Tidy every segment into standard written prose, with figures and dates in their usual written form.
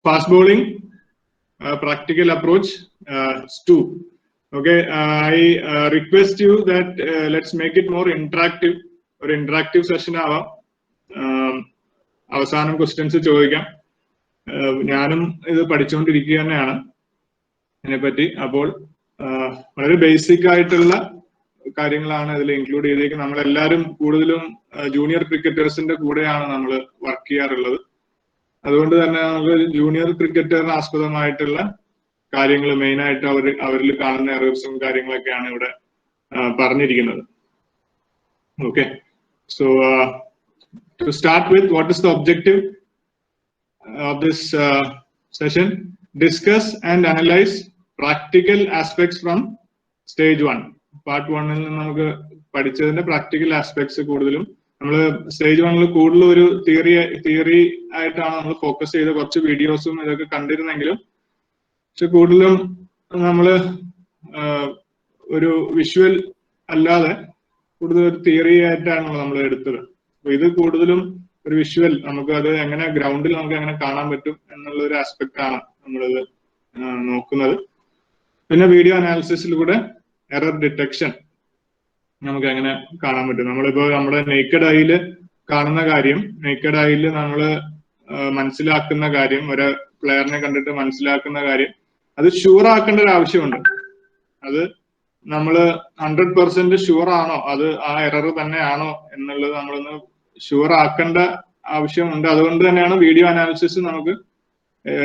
fast bowling, practical approach, Stu. Okay, I request you that let's make it more interactive, or interactive session. അവസാനം questions ചോദിക്കാം. ഞാനും ഇത് പഠിച്ചുകൊണ്ടിരിക്കുക തന്നെയാണ് ഇതിനെപ്പറ്റി. അപ്പോൾ വളരെ ബേസിക് ആയിട്ടുള്ള കാര്യങ്ങളാണ് ഇതിൽ ഇൻക്ലൂഡ് ചെയ്തേക്കുന്നത്. നമ്മളെല്ലാവരും കൂടുതലും ജൂനിയർ ക്രിക്കറ്റേഴ്സിന്റെ കൂടെയാണ് നമ്മൾ വർക്ക് ചെയ്യാറുള്ളത്. അതുകൊണ്ട് തന്നെ നമുക്ക് ജൂനിയർ ക്രിക്കറ്ററിന് ആസ്പദമായിട്ടുള്ള കാര്യങ്ങൾ മെയിനായിട്ട് അവരിൽ കാണുന്ന എറേഴ്സും കാര്യങ്ങളൊക്കെയാണ് ഇവിടെ പറഞ്ഞിരിക്കുന്നത്. Okay, so to start with, what is the objective of this session? Discuss and analyze practical aspects from stage 1. Part 1 ൽ നമുക്ക് പഠിച്ചതിന്റെ പ്രാക്ടിക്കൽ ആസ്പെക്ട്സ് കൂടുതലും നമ്മൾ സ്റ്റേജ് 1 കൂടുതൽ ഒരു തിയറി ആയിട്ടാണ് നമ്മൾ ഫോക്കസ് ചെയ്ത് കുറച്ച് വീഡിയോസും ഇതൊക്കെ കണ്ടിരുന്നെങ്കിലും, പക്ഷെ കൂടുതലും നമ്മൾ ഒരു വിഷ്വൽ അല്ലാതെ കൂടുതൽ ഒരു തിയറി ആയിട്ടാണ് നമ്മൾ എടുത്തത്. അപ്പൊ ഇത് കൂടുതലും ഒരു വിഷ്വൽ, നമുക്ക് അത് എങ്ങനെ ഗ്രൗണ്ടിൽ നമുക്ക് എങ്ങനെ കാണാൻ പറ്റും എന്നുള്ള ഒരു ആസ്പെക്ട് ആണ് നമ്മളിത് നോക്കുന്നത്. പിന്നെ വീഡിയോ അനാലിസിസിലൂടെ എറർ ഡിറ്റക്ഷൻ നമുക്ക് എങ്ങനെ കാണാൻ പറ്റും. നമ്മളിപ്പോ നമ്മുടെ നേക്കഡ് ഐയിൽ കാണുന്ന കാര്യം, നേക്കഡ് ഐയിൽ നമ്മൾ മനസ്സിലാക്കുന്ന കാര്യം, ഒരു പ്ലെയറിനെ കണ്ടിട്ട് മനസ്സിലാക്കുന്ന കാര്യം, അത് ഷുവർ ആക്കേണ്ട ഒരു ആവശ്യമുണ്ട്. അത് നമ്മള് 100% ഷുവർ ആണോ, അത് ആ എറർ തന്നെയാണോ എന്നുള്ളത് നമ്മളൊന്ന് ഷുവർ ആക്കേണ്ട ആവശ്യമുണ്ട്. അതുകൊണ്ട് തന്നെയാണ് വീഡിയോ അനാലിസിസ് നമുക്ക്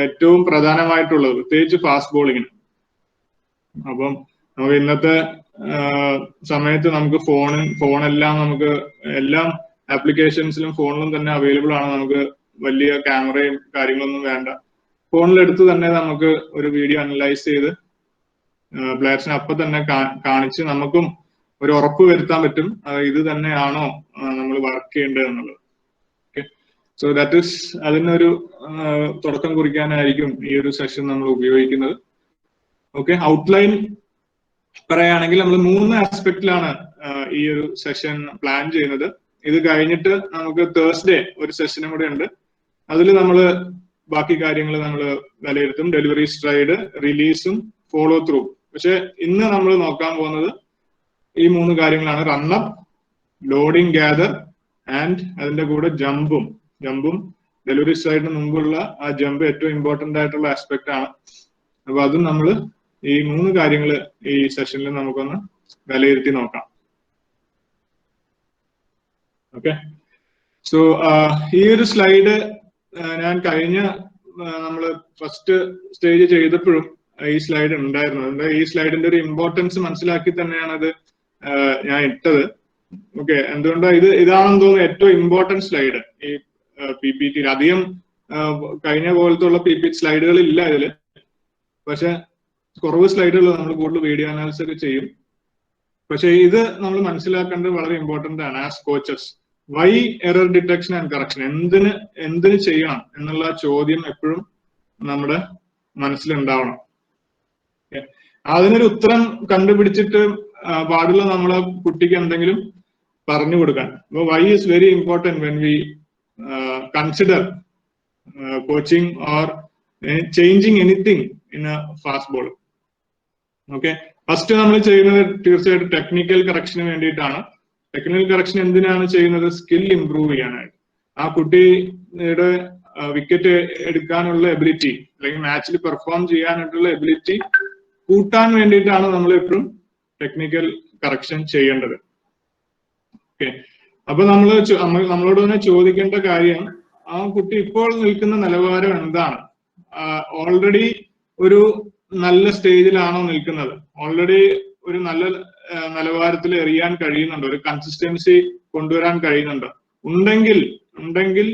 ഏറ്റവും പ്രധാനമായിട്ടുള്ളത്, പ്രത്യേകിച്ച് ഫാസ്റ്റ് ബോളിങ്ങിന്. അപ്പം നമുക്ക് ഇന്നത്തെ സമയത്ത് നമുക്ക് ഫോണെല്ലാം നമുക്ക് എല്ലാം ആപ്ലിക്കേഷൻസിലും ഫോണിലും തന്നെ അവൈലബിൾ ആണ്. നമുക്ക് വലിയ ക്യാമറയും കാര്യങ്ങളൊന്നും വേണ്ട. ഫോണിലെടുത്ത് തന്നെ നമുക്ക് ഒരു വീഡിയോ അനലൈസ് ചെയ്ത് പ്ലെയേഴ്സിനെ അപ്പൊ തന്നെ കാണിച്ച് നമുക്കും ഒരു ഉറപ്പ് വരുത്താൻ പറ്റും ഇത് തന്നെയാണോ നമ്മൾ വർക്ക് ചെയ്യേണ്ടത് എന്നുള്ളത്. ഓക്കെ, സോ ദാറ്റ് ഈസ് അതിനൊരു തുടക്കം കുറിക്കാനായിരിക്കും ഈ ഒരു സെഷൻ നമ്മൾ ഉപയോഗിക്കുന്നത്. ഓക്കെ, ഔട്ട്ലൈൻ പറയുകയാണെങ്കിൽ നമ്മൾ 3 ആസ്പെക്റ്റിലാണ് ഈ ഒരു സെഷൻ പ്ലാൻ ചെയ്യുന്നത്. ഇത് കഴിഞ്ഞിട്ട് നമുക്ക് തേഴ്സ്ഡേ ഒരു സെഷനും കൂടെ ഉണ്ട്. അതിൽ നമ്മൾ ബാക്കി കാര്യങ്ങൾ നമ്മൾ വിലയിരുത്തും, ഡെലിവറി സ്ട്രൈഡ്, റിലീസും ഫോളോ ത്രൂ. പക്ഷെ ഇന്ന് നമ്മൾ നോക്കാൻ പോകുന്നത് ഈ 3 കാര്യങ്ങളാണ്: റണ്ണപ്പ്, ലോഡിംഗ് ഗ്യാദർ ആൻഡ് അതിന്റെ കൂടെ ജമ്പും ഡെലിവറി സ്ട്രൈഡിന് മുമ്പുള്ള ആ ജമ്പ് ഏറ്റവും ഇമ്പോർട്ടന്റ് ആയിട്ടുള്ള ആസ്പെക്ട് ആണ്. അപ്പൊ അതും നമ്മൾ ഈ 3 കാര്യങ്ങൾ ഈ സെഷനിൽ നമുക്കൊന്ന് വിലയിരുത്തി നോക്കാം. ഓക്കെ, സോ ഈ ഒരു സ്ലൈഡ് ഞാൻ കഴിഞ്ഞ നമ്മൾ ഫസ്റ്റ് സ്റ്റേജ് ചെയ്തപ്പോഴും ഈ സ്ലൈഡ് ഉണ്ടായിരുന്നു. ഈ സ്ലൈഡിന്റെ ഒരു ഇമ്പോർട്ടൻസ് മനസ്സിലാക്കി തന്നെയാണ് അത് ഞാൻ ഇട്ടത്. ഓക്കെ, എന്തുകൊണ്ടാ ഇതാണെന്ന് തോന്നുന്നു ഏറ്റവും ഇമ്പോർട്ടന്റ് സ്ലൈഡ് ഈ PPT. അധികം കഴിഞ്ഞ പോലത്തെ ഉള്ള PPT സ്ലൈഡുകൾ ഇല്ല ഇതില്, പക്ഷെ കുറവ് സ്ലൈഡുകൾ നമ്മൾ കൂടുതൽ വീഡിയോ അനാലിസിസ് ഒക്കെ ചെയ്യും. പക്ഷെ ഇത് നമ്മൾ മനസ്സിലാക്കേണ്ടത് വളരെ ഇമ്പോർട്ടന്റ് ആണ്. As coaches, why error detection and correction, എന്തിന് ചെയ്യണം എന്നുള്ള ചോദ്യം എപ്പോഴും നമ്മുടെ മനസ്സിലുണ്ടാവണം. അതിനൊരു ഉത്തരം കണ്ടുപിടിച്ചിട്ട് പാടുള്ള നമ്മളെ കുട്ടിക്ക് എന്തെങ്കിലും പറഞ്ഞു കൊടുക്കാൻ. അപ്പൊ why is very important when we consider coaching or changing anything in a fast ball. Okay, first നമ്മൾ ചെയ്യുന്നത് തീർച്ചയായിട്ടും ടെക്നിക്കൽ കറക്ഷന് വേണ്ടിയിട്ടാണ്. ടെക്നിക്കൽ കറക്ഷൻ എന്തിനാണ് ചെയ്യുന്നത്? സ്കിൽ ഇംപ്രൂവ് ചെയ്യാനായിട്ട്. ആ കുട്ടിയുടെ വിക്കറ്റ് എടുക്കാനുള്ള എബിലിറ്റി അല്ലെങ്കിൽ മാച്ചിൽ പെർഫോം ചെയ്യാനായിട്ടുള്ള എബിലിറ്റി കൂട്ടാൻ വേണ്ടിയിട്ടാണ് നമ്മൾ എപ്പോഴും ടെക്നിക്കൽ കറക്ഷൻ ചെയ്യേണ്ടത്. ഓക്കെ, അപ്പൊ നമ്മളോട് തന്നെ ചോദിക്കേണ്ട കാര്യം, ആ കുട്ടി ഇപ്പോൾ നിൽക്കുന്ന നിലവാരം എന്താണ്? ഓൾറെഡി ഒരു നല്ല സ്റ്റേജിലാണോ നിൽക്കുന്നത്? ഓൾറെഡി ഒരു നല്ല നിലവാരത്തിൽ എറിയാൻ കഴിയുന്നുണ്ടോ? ഒരു കൺസിസ്റ്റൻസി കൊണ്ടുവരാൻ കഴിയുന്നുണ്ടോ? ഉണ്ടെങ്കിൽ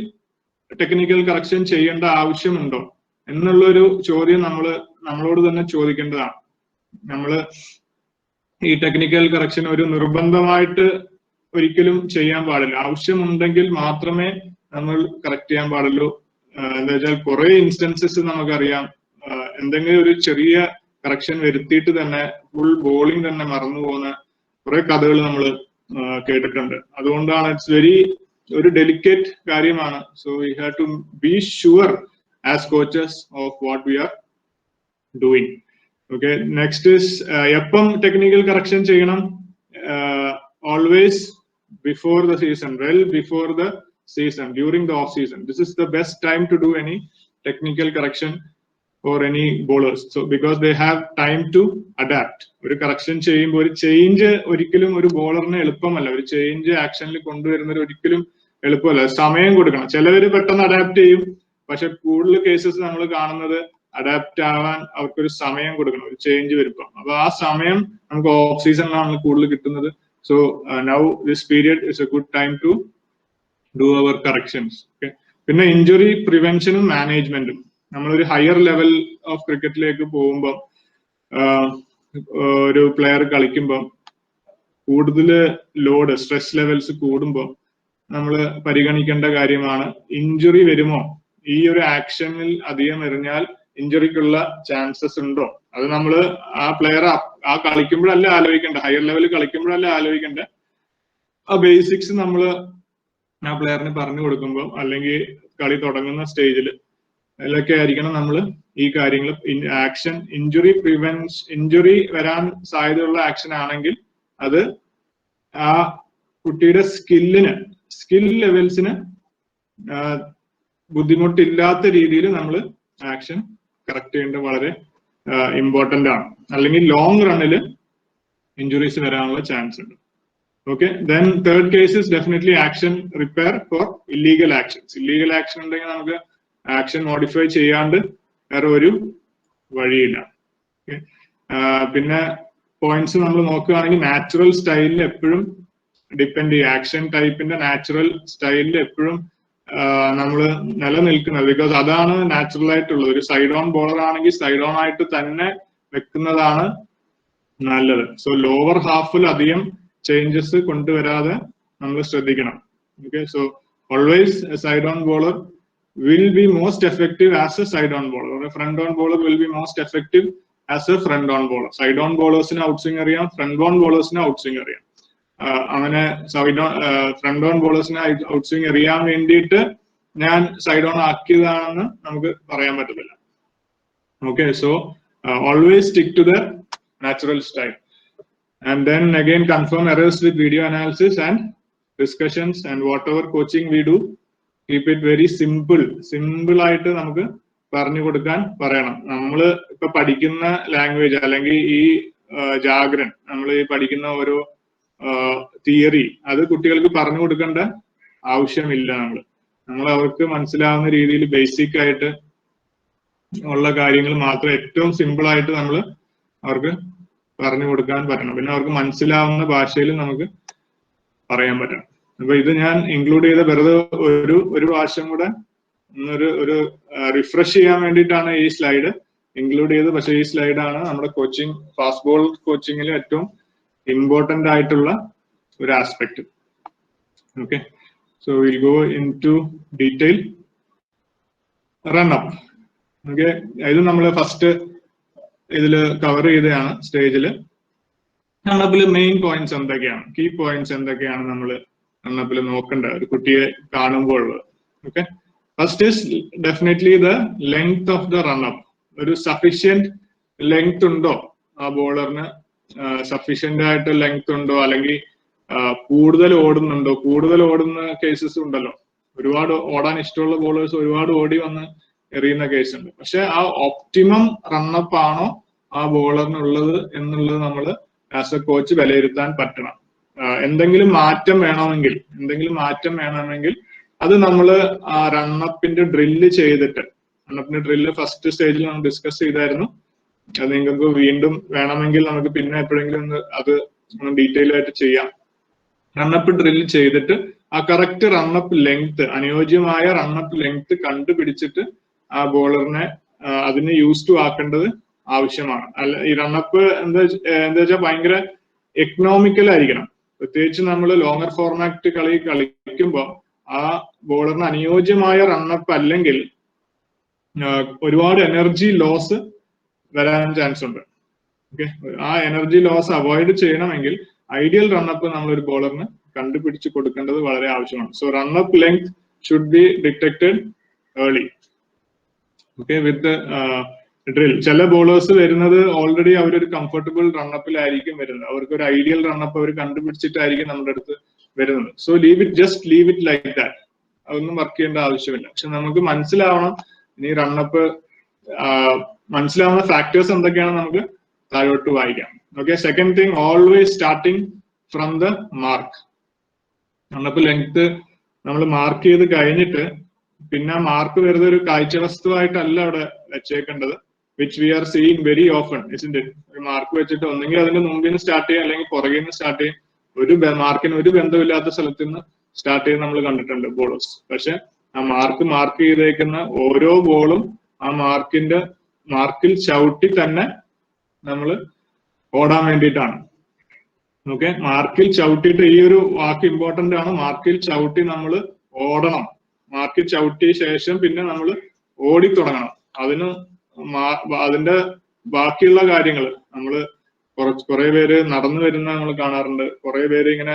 ടെക്നിക്കൽ കറക്ഷൻ ചെയ്യേണ്ട ആവശ്യമുണ്ടോ എന്നുള്ളൊരു ചോദ്യം നമ്മളോട് തന്നെ ചോദിക്കേണ്ടതാണ്. നമ്മള് ഈ ടെക്നിക്കൽ കറക്ഷൻ ഒരു നിർബന്ധമായിട്ട് ഒരിക്കലും ചെയ്യാൻ പാടില്ല. ആവശ്യമുണ്ടെങ്കിൽ മാത്രമേ നമ്മൾ കറക്റ്റ് ചെയ്യാൻ പാടുള്ളൂ. എന്താ വെച്ചാൽ കുറെ ഇൻസ്റ്റൻസസ് നമുക്കറിയാം, എന്തെങ്കിലും ഒരു ചെറിയ കറക്ഷൻ വരുത്തിയിട്ട് തന്നെ ഫുൾ ബോളിംഗ് തന്നെ മറന്നു പോകുന്ന കുറെ കഥകൾ നമ്മൾ കേട്ടിട്ടുണ്ട്. അതുകൊണ്ടാണ് ഇറ്റ്സ് വെരി ഒരു ഡെലിക്കേറ്റ് കാര്യമാണ്. So we have to be sure as coaches of what we are doing. Okay, next is eppam technical correction cheyanam, always before the season, well before the season, during the off season. This is the best time to do any technical correction for any bowlers, so because they have time to adapt. ഒരു correction ചെയ്യുമ്പോൾ ഒരു change ഒരിക്കലും ഒരു ബോളറിന് എളുപ്പമല്ല. ഒരു change ആക്ഷനിൽ കൊണ്ടുവരുന്നത് ഒരിക്കലും എളുപ്പമല്ല, സമയം കൊടുക്കണം. ചിലവർ പെട്ടെന്ന് അഡാപ്റ്റ് ചെയ്യും, പക്ഷെ കൂടുതൽ കേസസ് നമ്മൾ കാണുന്നത് അഡാപ്റ്റ് ആവാൻ അവർക്കൊരു സമയം കൊടുക്കണം, ഒരു ചേഞ്ച് വരുമ്പോൾ. അപ്പൊ ആ സമയം നമുക്ക് ഓഫ് സീസണിലാണ് കൂടുതൽ കിട്ടുന്നത്. So now this period is a good time to do our corrections. Okay, പിന്നെ ഇഞ്ചുറി പ്രിവെൻഷനും മാനേജ്മെന്റും. നമ്മളൊരു ഹയർ ലെവൽ ഓഫ് ക്രിക്കറ്റിലേക്ക് പോകുമ്പോൾ ഒരു പ്ലെയർ കളിക്കുമ്പോൾ കൂടുതൽ ലോഡ്, സ്ട്രെസ് ലെവൽസ് കൂടുമ്പോൾ നമ്മൾ പരിഗണിക്കേണ്ട കാര്യമാണ് ഇഞ്ചുറി വരുമോ, ഈ ഒരു ആക്ഷനിൽ അധികം എറിഞ്ഞാൽ ഇഞ്ചുറിക്കുള്ള ചാൻസസ് ഉണ്ടോ. അത് നമ്മൾ ആ പ്ലെയർ ആ കളിക്കുമ്പോഴല്ല ആലോചിക്കേണ്ട, ഹയർ ലെവലിൽ കളിക്കുമ്പോഴല്ല ആലോചിക്കേണ്ട. ആ ബേസിക്സ് നമ്മൾ ആ പ്ലെയറിന് പറഞ്ഞു കൊടുക്കുമ്പോൾ അല്ലെങ്കിൽ കളി തുടങ്ങുന്ന സ്റ്റേജിൽ അതിലൊക്കെ ആയിരിക്കണം നമ്മൾ ഈ കാര്യങ്ങൾ. ആക്ഷൻ ഇഞ്ചുറി വരാൻ സാധ്യതയുള്ള ആക്ഷൻ ആണെങ്കിൽ അത് ആ കുട്ടിയുടെ സ്കിൽ ലെവൽസിന് ബുദ്ധിമുട്ടില്ലാത്ത രീതിയിൽ നമ്മൾ ആക്ഷൻ കറക്റ്റ് ചെയ്യേണ്ടത് വളരെ ഇമ്പോർട്ടന്റ് ആണ്. അല്ലെങ്കിൽ ലോങ് റണ്ണിൽ ഇഞ്ചുറീസ് വരാനുള്ള ചാൻസ് ഉണ്ട്. Okay, then third case is definitely action repair for illegal actions. Illegal action ഉണ്ടെങ്കിൽ നമുക്ക് ആക്ഷൻ മോഡിഫൈ ചെയ്യാണ്ട് വേറെ ഒരു വഴിയില്ല. പിന്നെ പോയിന്റ്സ് നമ്മൾ നോക്കുകയാണെങ്കിൽ നാച്ചുറൽ സ്റ്റൈലിൽ എപ്പോഴും ഡിപ്പെൻഡ് ചെയ്യും. ആക്ഷൻ ടൈപ്പിന്റെ നാച്ചുറൽ സ്റ്റൈലിൽ എപ്പോഴും നമ്മൾ നിലനിൽക്കുന്നത്, ബിക്കോസ് അതാണ് നാച്ചുറൽ ആയിട്ടുള്ളത്. ഒരു സൈഡ് ഓൺ ബോളർ ആണെങ്കിൽ സൈഡ് ഓൺ ആയിട്ട് തന്നെ വെക്കുന്നതാണ് നല്ലത്. സോ ലോവർ ഹാഫിൽ അധികം ചേഞ്ചസ് കൊണ്ടുവരാതെ നമ്മൾ ശ്രദ്ധിക്കണം. Okay, so always side on bowler will be most effective as a side on bowler, or a front on bowler will be most effective as a front on bowler. Side on bowlers ന് outswing അറിയാം, front on bowlers ന് outswing അറിയാം. അങ്ങനെ front on ബോളേഴ്സിന് ഔട്ട്സ്വിംഗ് എറിയാൻ വേണ്ടിയിട്ട് ഞാൻ side on ആക്കിയതാണെന്ന് നമുക്ക് പറയാൻ പറ്റത്തില്ല. Okay, so always stick to the natural style and then again confirm errors with video analysis and discussions and whatever coaching we do, keep it very simple ആയിട്ട് നമുക്ക് പറഞ്ഞു കൊടുക്കാൻ പറയണം. നമ്മൾ ഇപ്പൊ പഠിക്കുന്ന ലാംഗ്വേജ് അല്ലെങ്കിൽ ഈ ജാഗ്രൻ, നമ്മൾ ഈ പഠിക്കുന്ന ഓരോ തിയറി, അത് കുട്ടികൾക്ക് പറഞ്ഞു കൊടുക്കേണ്ട ആവശ്യമില്ല. നമ്മൾ അവർക്ക് മനസ്സിലാവുന്ന രീതിയിൽ ബേസിക് ആയിട്ട് ഉള്ള കാര്യങ്ങൾ മാത്രം ഏറ്റവും സിമ്പിൾ ആയിട്ട് നമ്മൾ അവർക്ക് പറഞ്ഞു കൊടുക്കാൻ പറ്റണം. പിന്നെ അവർക്ക് മനസ്സിലാവുന്ന ഭാഷയിൽ നമുക്ക് പറയാൻ പറ്റണം. അപ്പൊ ഇത് ഞാൻ ഇൻക്ലൂഡ് ചെയ്ത വെറുതെ ഒരു പ്രാവശ്യം കൂടെ ഒരു റിഫ്രഷ് ചെയ്യാൻ വേണ്ടിയിട്ടാണ് ഈ സ്ലൈഡ് ഇൻക്ലൂഡ് ചെയ്തത്. പക്ഷേ ഈ സ്ലൈഡാണ് നമ്മുടെ കോച്ചിങ്, ഫാസ്റ്റ് ബോൾ കോച്ചിങ്ങിൽ ഏറ്റവും ഇമ്പോർട്ടന്റ് ആയിട്ടുള്ള ഒരു aspect. Okay, so will go into detail. Run up. Okay, ഇത് നമ്മൾ ഫസ്റ്റ് ഇതിൽ കവർ ചെയ്തതാണ് സ്റ്റേജിൽ. റണ്ണപ്പിൽ മെയിൻ പോയിന്റ്സ് എന്തൊക്കെയാണ്, കീ പോയിന്റ്സ് എന്തൊക്കെയാണ് നമ്മൾ റണ്ണപ്പിൽ നോക്കേണ്ട ഒരു കുട്ടിയെ കാണുമ്പോൾ ഉള്ളത്. Okay, first is definitely the length of the run up. ഒരു സഫീഷ്യന്റ് ലെങ്ത് ഉണ്ടോ ആ ബോളറിന്, സഫീഷ്യന്റ് ആയിട്ട് ലെങ്ത് ഉണ്ടോ, അല്ലെങ്കിൽ കൂടുതൽ ഓടുന്നുണ്ടോ. കൂടുതൽ ഓടുന്ന കേസസ് ഉണ്ടല്ലോ, ഒരുപാട് ഓടാൻ ഇഷ്ടമുള്ള ബോളേഴ്സ് ഒരുപാട് ഓടി വന്ന് എറിയുന്ന കേസ് ഉണ്ട്. പക്ഷെ ആ ഒപ്റ്റിമം റണ്ണപ്പ് ആണോ ആ ബോളറിനുള്ളത് എന്നുള്ളത് നമ്മൾ ആസ് എ കോച്ച് വിലയിരുത്താൻ പറ്റണം. എന്തെങ്കിലും മാറ്റം വേണമെങ്കിൽ അത് നമ്മൾ ആ റണ്ണപ്പിന്റെ ഡ്രില്ല് ചെയ്തിട്ട്, റണ്ണപ്പിന്റെ ഡ്രില്ല് ഫസ്റ്റ് സ്റ്റേജിൽ നമ്മൾ ഡിസ്കസ് ചെയ്തായിരുന്നു. അത് നിങ്ങൾക്ക് വീണ്ടും വേണമെങ്കിൽ നമുക്ക് പിന്നെ എപ്പോഴെങ്കിലും അത് ഡീറ്റെയിൽ ആയിട്ട് ചെയ്യാം. റണ്ണപ്പ് ഡ്രില്ല് ചെയ്തിട്ട് ആ കറക്റ്റ് റണ്ണപ്പ് ലെങ്ത്, അനുയോജ്യമായ റണ്ണപ്പ് ലെങ്ത് കണ്ടുപിടിച്ചിട്ട് ആ ബോളറിനെ അതിന് യൂസ് ടു ആക്കേണ്ടത് ആവശ്യമാണ്. അല്ല, ഈ റണ്ണപ്പ് എന്താ വെച്ചാൽ ഭയങ്കര എക്കണോമിക്കൽ ആയിരിക്കണം. പ്രത്യേകിച്ച് നമ്മൾ ലോങ്ങർ ഫോർമാറ്റ് കളിക്കുമ്പോൾ ആ ബോളറിന് അനുയോജ്യമായ റണ്ണപ്പ് അല്ലെങ്കിൽ ഒരുപാട് എനർജി ലോസ് വരാൻ ചാൻസ് ഉണ്ട്. ഓക്കെ, ആ എനർജി ലോസ് അവോയ്ഡ് ചെയ്യണമെങ്കിൽ ഐഡിയൽ റണ്ണപ്പ് നമ്മൾ ഒരു ബോളറിന് കണ്ടുപിടിച്ച് കൊടുക്കേണ്ടത് വളരെ ആവശ്യമാണ്. So run up length should be detected early. Okay with drill. ചില ബോളേഴ്സ് വരുന്നത് ഓൾറെഡി അവരൊരു കംഫർട്ടബിൾ റണ്ണപ്പിലായിരിക്കും വരുന്നത്, അവർക്ക് ഒരു ഐഡിയൽ റണ്ണപ്പ് അവർ കണ്ടുപിടിച്ചിട്ടായിരിക്കും നമ്മുടെ അടുത്ത് വരുന്നത്. So just leave it like that. അതൊന്നും വർക്ക് ചെയ്യേണ്ട ആവശ്യമില്ല. പക്ഷെ നമുക്ക് മനസ്സിലാവണം ഇനി റണ്ണപ്പ് മനസ്സിലാവുന്ന ഫാക്ടേഴ്സ് എന്തൊക്കെയാണ് നമുക്ക് താഴോട്ട് വായിക്കാം. Okay, second thing, always starting from the mark. Run up length നമ്മൾ മാർക്ക് ചെയ്ത് കഴിഞ്ഞിട്ട് പിന്നെ മാർക്ക് വെറുതെ ഒരു കാഴ്ച വസ്തുവായിട്ടല്ല അവിടെ വെച്ചേക്കേണ്ടത്, which we are seeing very often, isn't it? ഒരു മാർക്ക് വെച്ചിട്ട് ഒന്നെങ്കിൽ അതിന്റെ മുമ്പിൽ നിന്ന് സ്റ്റാർട്ട് ചെയ്യും, അല്ലെങ്കിൽ പുറകിൽ നിന്ന് സ്റ്റാർട്ട് ചെയ്യും. ഒരു മാർക്കിന് ഒരു ബന്ധമില്ലാത്ത സ്ഥലത്ത് നിന്ന് സ്റ്റാർട്ട് ചെയ്ത് നമ്മൾ കണ്ടിട്ടുണ്ട് ബോളേഴ്സ്. പക്ഷെ ആ മാർക്ക് ചെയ്തേക്കുന്ന ഓരോ ബോളും ആ മാർക്കിൽ ചവിട്ടി തന്നെ നമ്മൾ ഓടാൻ വേണ്ടിയിട്ടാണ്. ഓക്കെ, മാർക്കിൽ ചവിട്ടിയിട്ട്, ഈ ഒരു വാക്ക് ഇമ്പോർട്ടന്റ് ആണ്, മാർക്കിൽ ചവിട്ടി നമ്മൾ ഓടണം. മാർക്കിൽ ചവിട്ടിയ ശേഷം പിന്നെ നമ്മൾ ഓടിത്തുടങ്ങണം. അതിന്റെ ബാക്കിയുള്ള കാര്യങ്ങൾ നമ്മൾ കുറെ പേര് നടന്നു വരുന്ന നമ്മൾ കാണാറുണ്ട്, കുറെ പേര് ഇങ്ങനെ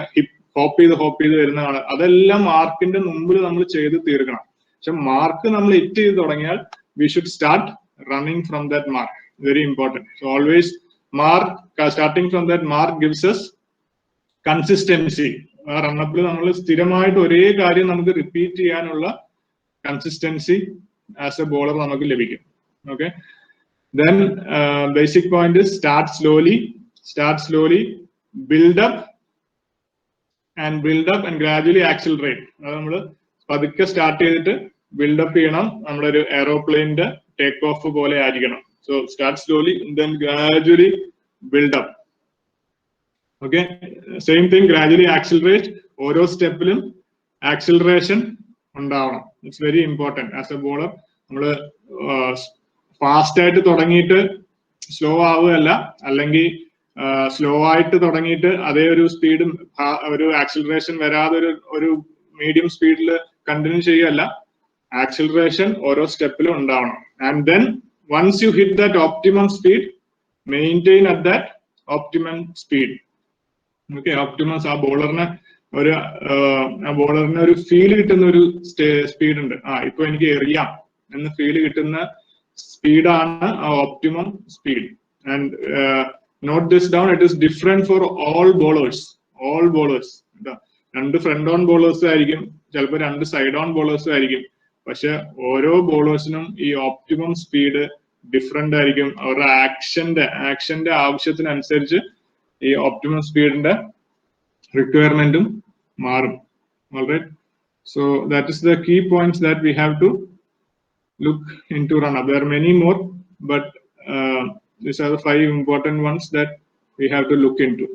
ഹോപ്പ് ചെയ്ത് വരുന്ന കാണാം. അതെല്ലാം മാർക്കിന്റെ മുമ്പിൽ നമ്മൾ ചെയ്ത് തീർക്കണം. പക്ഷെ മാർക്ക് നമ്മൾ ഹിറ്റ് ചെയ്ത് തുടങ്ങിയാൽ V should start running from that mark. Very important. So always starting from that mark gives us consistency. ആ റണ്ണപ്പിൽ നമ്മൾ സ്ഥിരമായിട്ട് ഒരേ കാര്യം നമുക്ക് റിപ്പീറ്റ് ചെയ്യാനുള്ള കൺസിസ്റ്റൻസി ആസ് എ ബോളർ നമുക്ക് ലഭിക്കും. Okay, then basic point start slowly, build up and gradually accelerate. അത് നമ്മൾ പതുക്കെ സ്റ്റാർട്ട് ചെയ്തിട്ട് ബിൽഡപ്പ് ചെയ്യണം. നമ്മളൊരു എയറോപ്ലെയിനിന്റെ ടേക്ക് ഓഫ് പോലെ ആയിരിക്കണം. So start slowly, then gradually build up. Okay, same thing, gradually accelerate. ഓരോ സ്റ്റെപ്പിലും ആക്സിലറേഷൻ ഉണ്ടാവണം. It's very important as a bowler. നമ്മള് ഫാസ്റ്റ് ആയിട്ട് തുടങ്ങിയിട്ട് സ്ലോ ആവുകയല്ല, അല്ലെങ്കിൽ സ്ലോ ആയിട്ട് തുടങ്ങിയിട്ട് അതേ ഒരു സ്പീഡും ഒരു ആക്സിലറേഷൻ വരാതെ ഒരു മീഡിയം സ്പീഡിൽ കണ്ടിന്യൂ ചെയ്യുകയല്ല. ആക്സിലറേഷൻ ഓരോ സ്റ്റെപ്പിലും ഉണ്ടാവണം. And then once you hit that optimum speed, maintain at that optimum speed. Okay, optimum's ആ ബോളറിന് ഒരു ഫീൽ കിട്ടുന്ന ഒരു സ്പീഡ് ഉണ്ട്. ഇപ്പൊ എനിക്ക് എറിയാം എന്ന് ഫീൽ കിട്ടുന്ന സ്പീഡാണ് ആ optimum speed. And note this down, it is different for all bowlers. രണ്ട് ഫ്രണ്ട് ഓൺ ബോളേഴ്സ് ആയിരിക്കും, ചിലപ്പോൾ രണ്ട് സൈഡ് ഓൺ ബോളേഴ്സ് ആയിരിക്കും. പക്ഷെ ഓരോ ബോളേഴ്സിനും ഈ ഓപ്റ്റിമം സ്പീഡ് ഡിഫറെന്റ് ആയിരിക്കും. അവരുടെ ആക്ഷന്റെ ആവശ്യത്തിനനുസരിച്ച് ഈ ഓപ്റ്റിമം സ്പീഡിന്റെ റിക്വയർമെന്റും മാറും. Alright, so that is the key points that we have to look into run-up. There are many more, but these are the 5 important ones that we have to look into.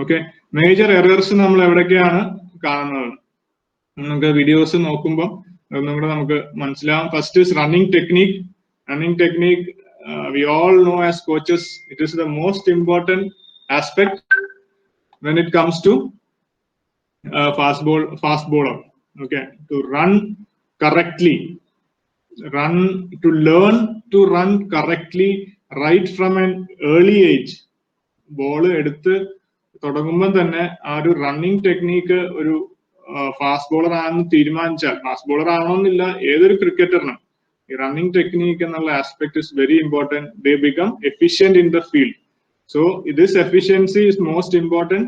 Okay, major errors നമ്മൾ എവിടൊക്കെയാണ് കാണുന്നത് നമുക്ക് videos നോക്കുമ്പോൾ നമുക്ക് മനസ്സിലാവും. First is running technique. We all know as coaches, it is the most important aspect when it comes to fast bowler. Okay, to run correctly, to learn to run correctly right from an early age. Ball എടുത്ത് തുടങ്ങുമ്പോൾ തന്നെ ആ ഒരു running technique ഒരു fast bowler ആണെന്ന് തീരുമാനിച്ചാൽ, fast bowler ആണോന്നില്ല, ഏതൊരു ക്രിക്കറ്ററിനും ഈ റണ്ണിങ് ടെക്നീക്ക് എന്നുള്ള aspect is very important. They become efficient in the field. So this efficiency is most important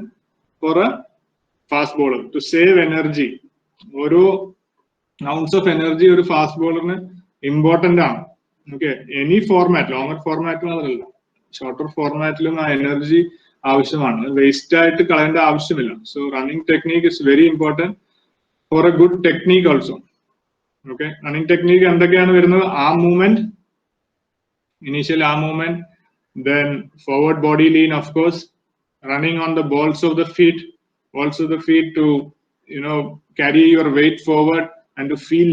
for a fast bowler to save energy. ഓരോ ounce of energy ഒരു fast ബോളറിന് important ആണ്. Okay, any format, longer format മാത്രമല്ല, shorter ഫോർമാറ്റിലും ആ energy ആവശ്യമാണ്. Waste ആയിട്ട് കളയേണ്ട ആവശ്യമില്ല. So running technique is very important for a good technique also. Okay, running technique എന്തൊക്കെയാണ് വരുന്നത്? Arm movement, initial arm movement, then forward body lean, of course, running on the balls of the feet to carry your weight forward and to feel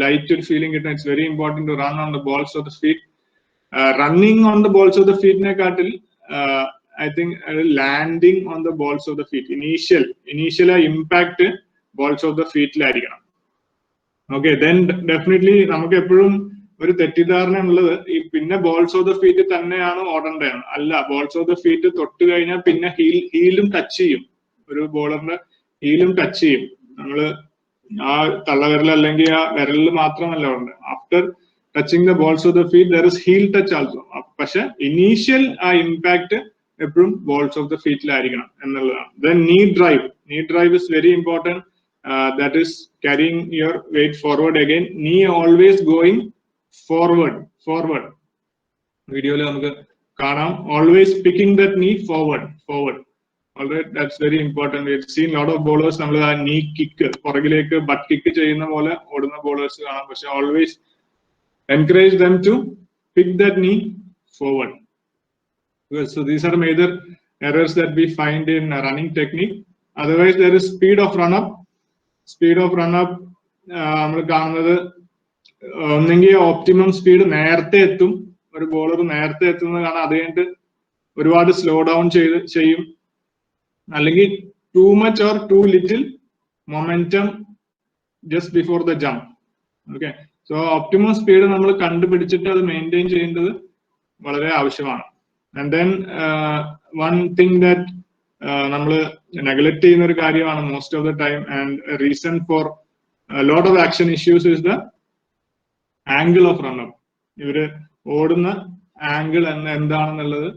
lighter feeling. It's very important to run on the balls of the feet. Running on the balls of the feet nekattil I think landing on the balls of the feet, initial impact balls of the feet ലായിരിക്കണം. Okay, then definitely നമുക്ക് എപ്പോഴും ഒരു തെറ്റിദ്ധാരണ ഉള്ളത് ഈ പിന്നെ balls of the feet തന്നെയാണ് ഓടേണ്ടതാണ്. അല്ല, balls of the feet തൊട്ട് കഴിഞ്ഞാൽ പിന്നെ ഹീലും ടച്ച് ചെയ്യും. ഒരു ബോളറിന്റെ ഹീലും ടച്ച് ചെയ്യും. നമ്മള് തള്ളവിരൽ അല്ലെങ്കിൽ ആ വിരലിൽ മാത്രമല്ല ഉണ്ട്. After touching the balls of the feet there is heel touch also. പക്ഷെ ഇനീഷ്യൽ ആ ഇമ്പാക്ട് എപ്പോഴും ബോൾസ് ഓഫ് ദ ഫീറ്റിലായിരിക്കണം എന്നുള്ളതാണ്. Then knee drive is very important. That is carrying your weight forward again. Knee always going forward. Video le namukku കാണാം. Always picking that knee forward. Alright, that's very important. We've seen a lot of bowlers നമ്മൾ ആ knee kick പുറകിലേക്ക് butt kick ചെയ്യുന്ന പോലെ ഓടുന്ന bowlers കാണാം. പക്ഷെ always encourage them to pick that knee forward. So these are major errors that we find in running technique. Otherwise there is speed of run up നമ്മൾ കാണുന്നത് ഒന്നെങ്കിൽ optimum speed നേരത്തെ എത്തും, ഒരു ബോളർ നേരത്തെ എത്തുന്നത് കാണാം, അത് കഴിഞ്ഞിട്ട് ഒരുപാട് സ്ലോ ഡൗൺ ചെയ്യും, അല്ലെങ്കിൽ too much or too little momentum just before the jump. Okay, so optimum speed നമ്മൾ കണ്ടുപിടിച്ചിട്ട് അത് മെയിൻറ്റെയിൻ ചെയ്യേണ്ടത് വളരെ ആവശ്യമാണ്. And then one thing that നമ്മൾ നെഗ്ലക്ട് ചെയ്യുന്ന ഒരു കാര്യമാണ് most of the time, and reason for lot of action issues is the angle of run up. ഇവര് ഓടുന്ന ആംഗിൾ എന്താണെന്നുള്ളത്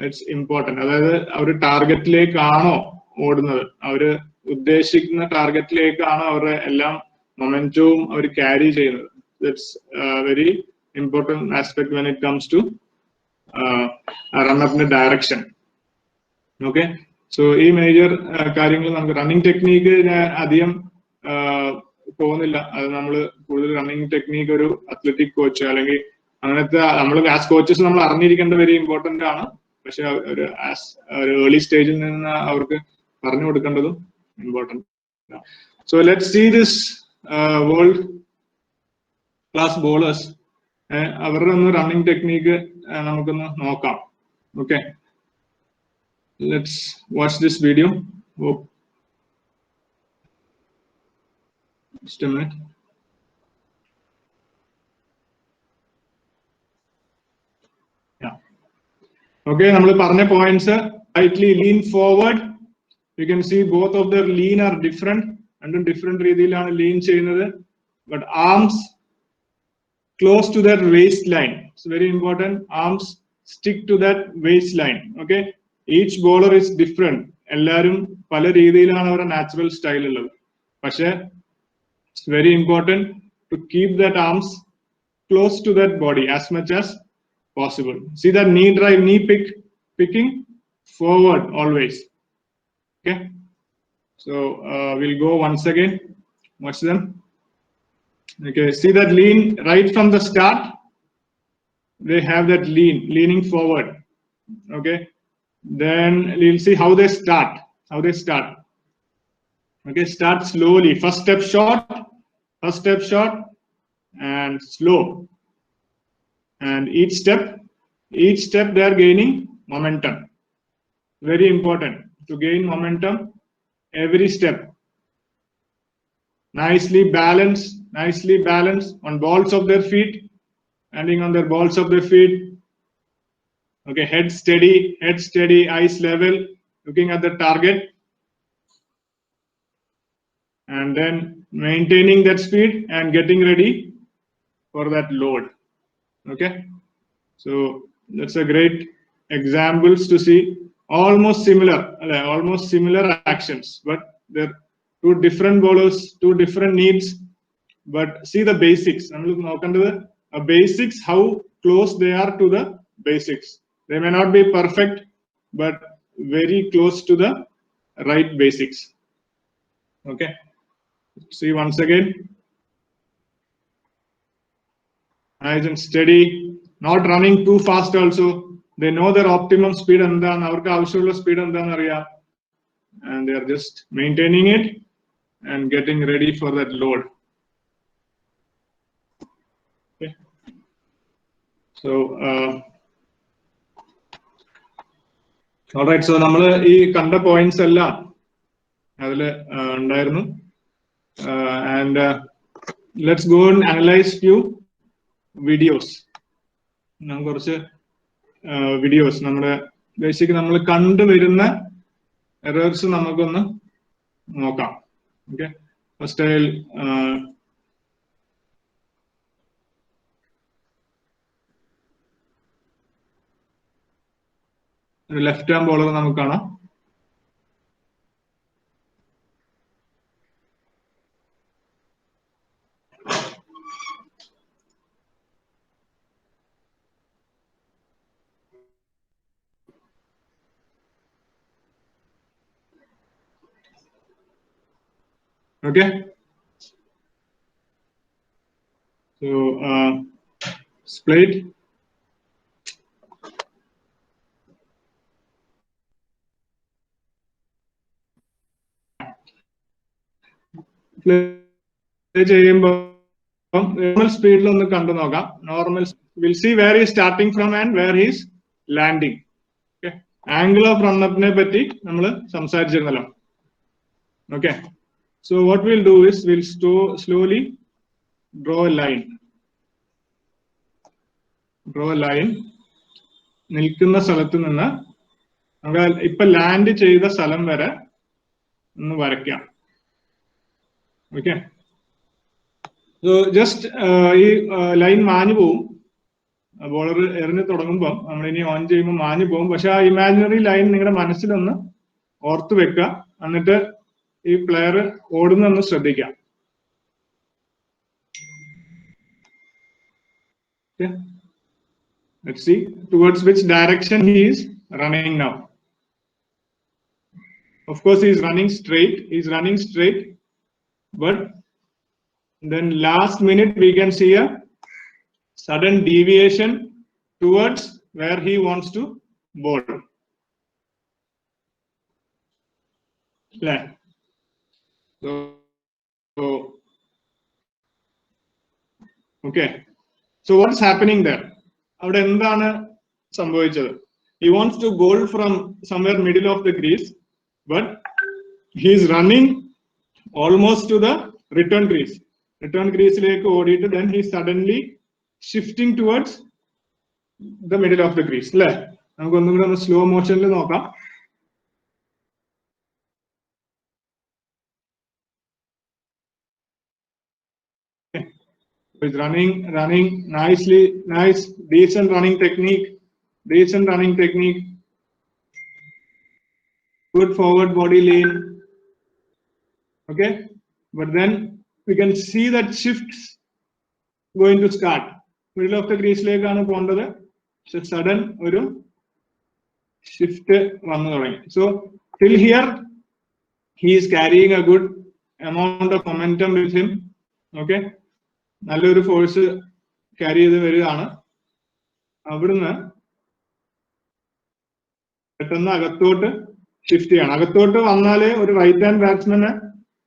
ഇറ്റ്സ് ഇമ്പോർട്ടന്റ്. അതായത് അവർ ടാർഗറ്റിലേക്കാണോ ഓടുന്നത്, അവര് ഉദ്ദേശിക്കുന്ന ടാർഗറ്റിലേക്കാണോ അവരുടെ എല്ലാം മൊമെന്റവും അവർ ക്യാരി ചെയ്യുന്നത്. That's very important aspect when it comes to റണ്ണപ്പിന്റെ ഡയറക്ഷൻ. ഓക്കെ, സോ ഈ മേജർ കാര്യങ്ങൾ നമുക്ക് റണ്ണിങ് ടെക്നീക്ക് ഞാൻ അധികം പോകുന്നില്ല. അത് നമ്മൾ കൂടുതൽ റണ്ണിങ് ടെക്നീക്ക് ഒരു അത്ലറ്റിക് കോച്ച് അല്ലെങ്കിൽ അങ്ങനത്തെ നമ്മൾ ആസ് കോച്ചസ് നമ്മൾ അറിഞ്ഞിരിക്കേണ്ട വെരി ഇമ്പോർട്ടന്റ് ആണ്. പക്ഷെ ഒരു ഏർലി സ്റ്റേജിൽ നിന്ന് അവർക്ക് പറഞ്ഞു കൊടുക്കേണ്ടതും important. So let's see this world class bowlers. അവരുടെ ഒന്ന് റണ്ണിങ് ടെക്നീക്ക് നമുക്കൊന്ന് നോക്കാം. Okay, let's watch this video. Hope. Just a minute. Yeah. Okay, nammal parna points. Slightly lean forward. You can see both of their lean are different. And different reethilana lean cheyyunnathu. But arms close to that waistline. It's very important. Arms stick to that waistline. Okay. Each bowler is different. എല്ലാവരും പല രീതിയിലാണ് അവരുടെ natural style ഉള്ളത്. പക്ഷെ it's very important to keep that arms close to that body as much as possible. See that knee drive, knee picking forward always. Okay, so we'll go once again. Watch them. Okay, see that lean right from the start. They have that leaning forward. Okay. Then we'll see how they start. Okay, start slowly. First step short and slow. And each step they are gaining momentum. Very important to gain momentum every step. Nicely balanced on balls of their feet, landing on their balls of their feet. Okay, head steady, eyes level, looking at the target, and then maintaining that speed and getting ready for that load. Okay, so that's a great examples to see. Almost similar actions, but they're two different bowlers, two different needs. But see the basics. I'm looking at the basics, how close they are to the basics. They may not be perfect, but very close to the right basics. Okay, see once again. Nice and steady, not running too fast also. They know their optimum speed and avarku avashyumulla speed endanu ariya, and they are just maintaining it and getting ready for that load. Okay, so alright, so നമ്മൾ ഈ കണ്ട points എല്ലാം അതില് ഉണ്ടായിരുന്നു. And let's go and analyse few videos. നമുക്ക് കുറച്ച് videos നമ്മുടെ basic നമ്മൾ കണ്ടുവരുന്ന എറേഴ്സ് നമുക്കൊന്ന് നോക്കാം. Okay, First I'll left arm bowler നമുക്ക് കാണാം. Okay. So split. Normal speed lo onnu kandu nokam. Normal, we'll see where he is starting from and where he is landing. Okay. Angle of run up ne patti nammal samsarichirunallo. Okay. So what we'll do is we'll slowly draw a line. Draw a line. നിൽക്കുന്ന സ്ഥലത്ത് നിന്ന് നമുക്ക് ഇപ്പൊ land ചെയ്ത സ്ഥലം വരെ ഒന്ന് വരയ്ക്കാം. ഓക്കെ. സോ ജസ്റ്റ് ഈ ലൈൻ മാഞ്ഞു പോവും. ബോളർ എറിഞ്ഞ് തുടങ്ങുമ്പോൾ നമ്മൾ ഇനി ഓൺ ചെയ്യുമ്പോൾ മാഞ്ഞു പോകും. പക്ഷെ ആ ഇമാജിനറി ലൈൻ നിങ്ങളുടെ മനസ്സിലൊന്ന് ഓർത്ത് വെക്കുക. എന്നിട്ട് ഈ പ്ലെയർ ഓടുന്നൊന്ന് ശ്രദ്ധിക്കാം. Let's see towards which direction he is running now. Of course, he is running straight. He is running straight, but then last minute we can see a sudden deviation towards where he wants to bowl. So okay. So what's happening there? അവിടെ എന്താണ് സംഭവിച്ചത്? He wants to bowl from somewhere middle of the crease, but he is running almost to the return crease. Return crease like ഓടിയിട്ട് then he is suddenly shifting towards the middle of the crease. അല്ലേ? നമുക്ക് ഒന്നും കൂടെ ഒന്ന് slow മോഷനിൽ നോക്കാം. He's running nicely, nice, decent running technique, good forward body lean. Okay, but then we can see that shifts going to start. Middle of the crease lekana pondadu. So sudden oru shift vannu thodangi. So till here he is carrying a good amount of momentum with him. Okay. നല്ലൊരു force carry ചെയ്ത് വരികയാണ്. അവിടുന്ന് പെട്ടെന്ന് അകത്തോട്ട് shift ചെയ്യണം. അകത്തോട്ട് വന്നാലേ ഒരു റൈറ്റ് ഹാൻഡ് ബാറ്റ്സ്മാന്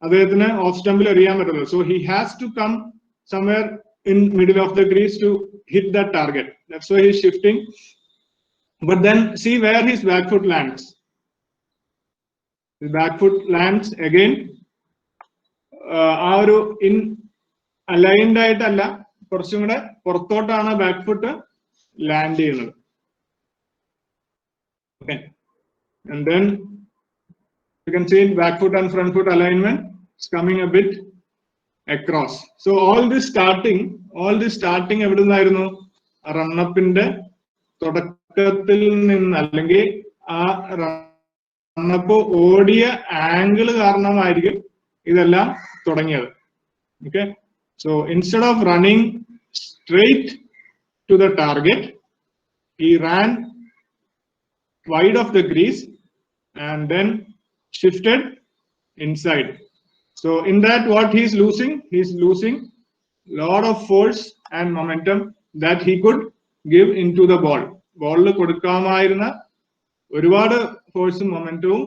അദ്ദേഹത്തിന് ഓഫ് സ്റ്റംപിൽ എറിയാൻ പറ്റുള്ളൂ. So he has to come somewhere in middle of the crease to hit that target. That's why he is shifting. But then see where his back foot lands. His back foot lands again ആ ഒരു in aligned ആയിട്ടല്ല, കുറച്ചും കൂടെ പുറത്തോട്ടാണ് back foot land ചെയ്യുന്നത്. Okay. And then you can see back foot and front foot alignment is coming a bit across. So all this starting എവിടെ നിന്നായിരുന്നു? റണ്ണപ്പിന്റെ തുടക്കത്തിൽ നിന്ന്, അല്ലെങ്കിൽ ആ റണ്ണപ്പ് ഓടിയ ആംഗിൾ കാരണമായിരിക്കും ഇതെല്ലാം തുടങ്ങിയത്. Okay. So instead of running straight to the target, he ran wide of the crease and then shifted inside. So in that, what he is losing? He is losing lot of force and momentum that he could give into the ball. Ball കൊടുക്കാമായിരുന്ന ഒരുപാട് ഫോഴ്സും മൊമെന്റവും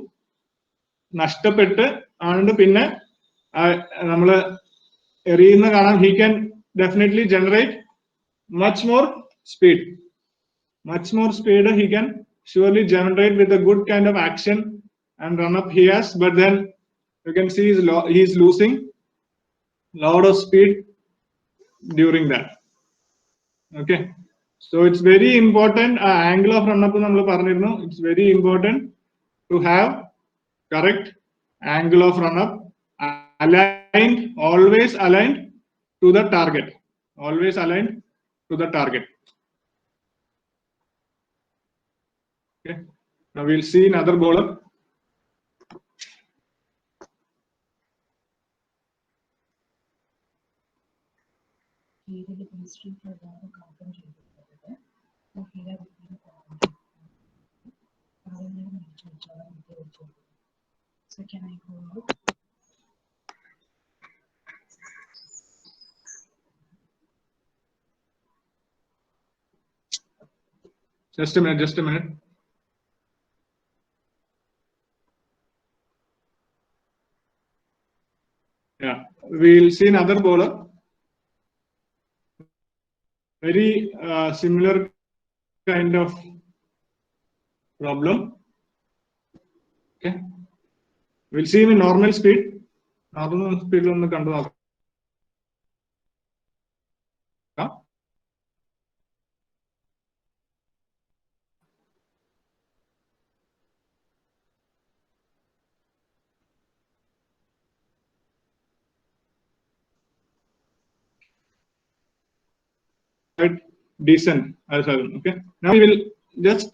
നഷ്ടപ്പെട്ട് ആണ് പിന്നെ നമ്മള് എറിയുന്ന കാണാം. he can definitely generate much more speed. He can surely generate with a good kind of action and run up he has, but then you can see he is losing lot of speed during that. Okay, so it's very important. Angle of run up nammal paranirunnu. It's very important to have correct angle of run up. always aligned to the target. Always aligned to the target. Okay. Now we'll see another bowler. So can I go out? Just a minute, just a minute. Yeah, we'll see another bowler. Very similar kind of problem. Okay, we'll see him in normal speed. Normal speed on the control. Decent as well. Okay, now we will just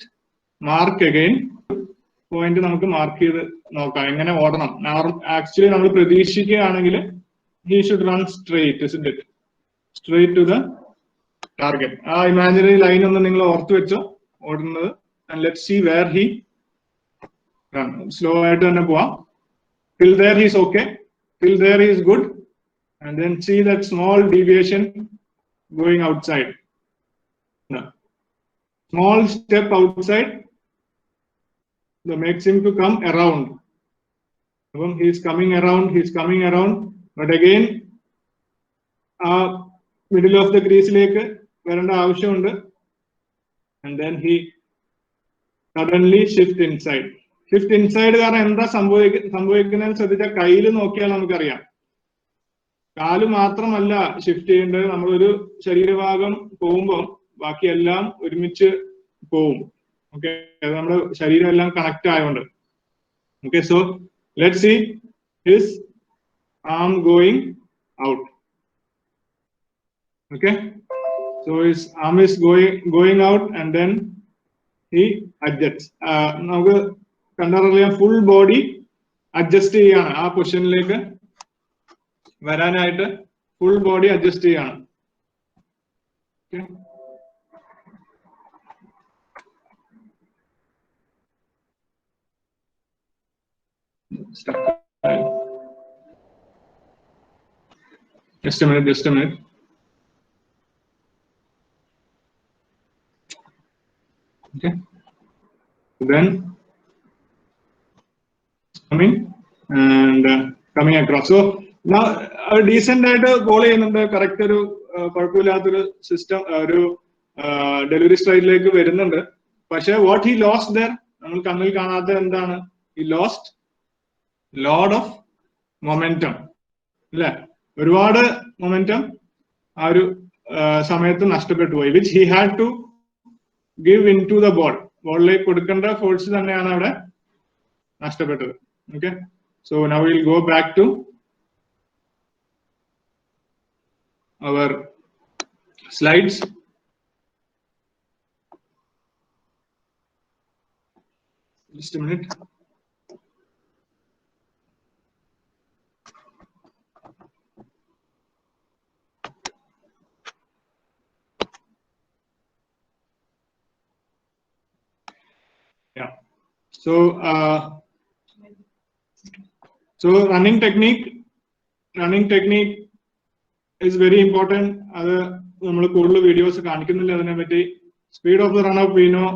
mark again. Point നമുക്ക് mark ചെയ്ത് നോക്കാം എങ്ങനെ ഓടണം. Actually നമ്മൾ പ്രതീക്ഷിക്കുകയാണെങ്കിൽ he should run straight, isn't it? Straight to the target. ആ imaginary line ഒന്ന് നിങ്ങൾ ഓർത്തു വെച്ചോ ഓടുന്നത്. And let's see where he run. Slow ആയിട്ട് തന്നെ പോവാം. Till there he is okay. Till there he is good. And then see that small deviation going outside. No. Small step outside. That makes him to come around. He is coming around, but again, middle of the crease lake, and then he suddenly shift inside. Shift inside കാരണം എന്താ സംഭവിക്കുന്നതെന്ന് ശ്രദ്ധിച്ചാൽ കയ്യിൽ നോക്കിയാൽ നമുക്കറിയാം. കാല് മാത്രമല്ല shift ചെയ്യേണ്ടത്, നമ്മളൊരു ശരീരഭാഗം പോകുമ്പോൾ ബാക്കിയെല്ലാം ഒരുമിച്ച് പോവും. Okay, നമ്മുടെ ശരീരം എല്ലാം കണക്ട് ആയതുകൊണ്ട്. Okay, so let's see his arm going out. Okay, so his arm is going out and then he adjusts. നമുക്ക് കണ്ടറിയാം full body adjust ചെയ്യാണ് ആ പൊസിഷനിലേക്ക് വരാനായിട്ട് full body adjust ചെയ്യാണ്. Okay. Just a minute. Okay. Then coming and coming across. So now a decent ball ചെയ്യുന്നുണ്ട്, correct ഒരു കുഴപ്പമില്ലാത്തൊരു സിസ്റ്റം ഒരു ഡെലിവറി സ്റ്റൈലിലേക്ക് വരുന്നുണ്ട്. പക്ഷെ what he lost there, നമ്മൾ കണ്ണിൽ കാണാത്ത എന്താണ്? He lost lot of momentum. അല്ലെ, ഒരുപാട് മൊമെന്റം ആ ഒരു സമയത്ത് നഷ്ടപ്പെട്ടു പോയി. which he had to give into the ball. ബോളിലേക്ക് കൊടുക്കേണ്ട ഫോഴ്സ് തന്നെയാണ് അവിടെ നഷ്ടപ്പെട്ടത്. Okay, so now we'll go back to our slides. Just a minute. Yeah. So running technique is very important. അത് നമ്മൾ കൂടുതൽ വീഡിയോസ് കാണിക്കുന്നില്ല അതിനെ പറ്റി. Speed of the run up, we know.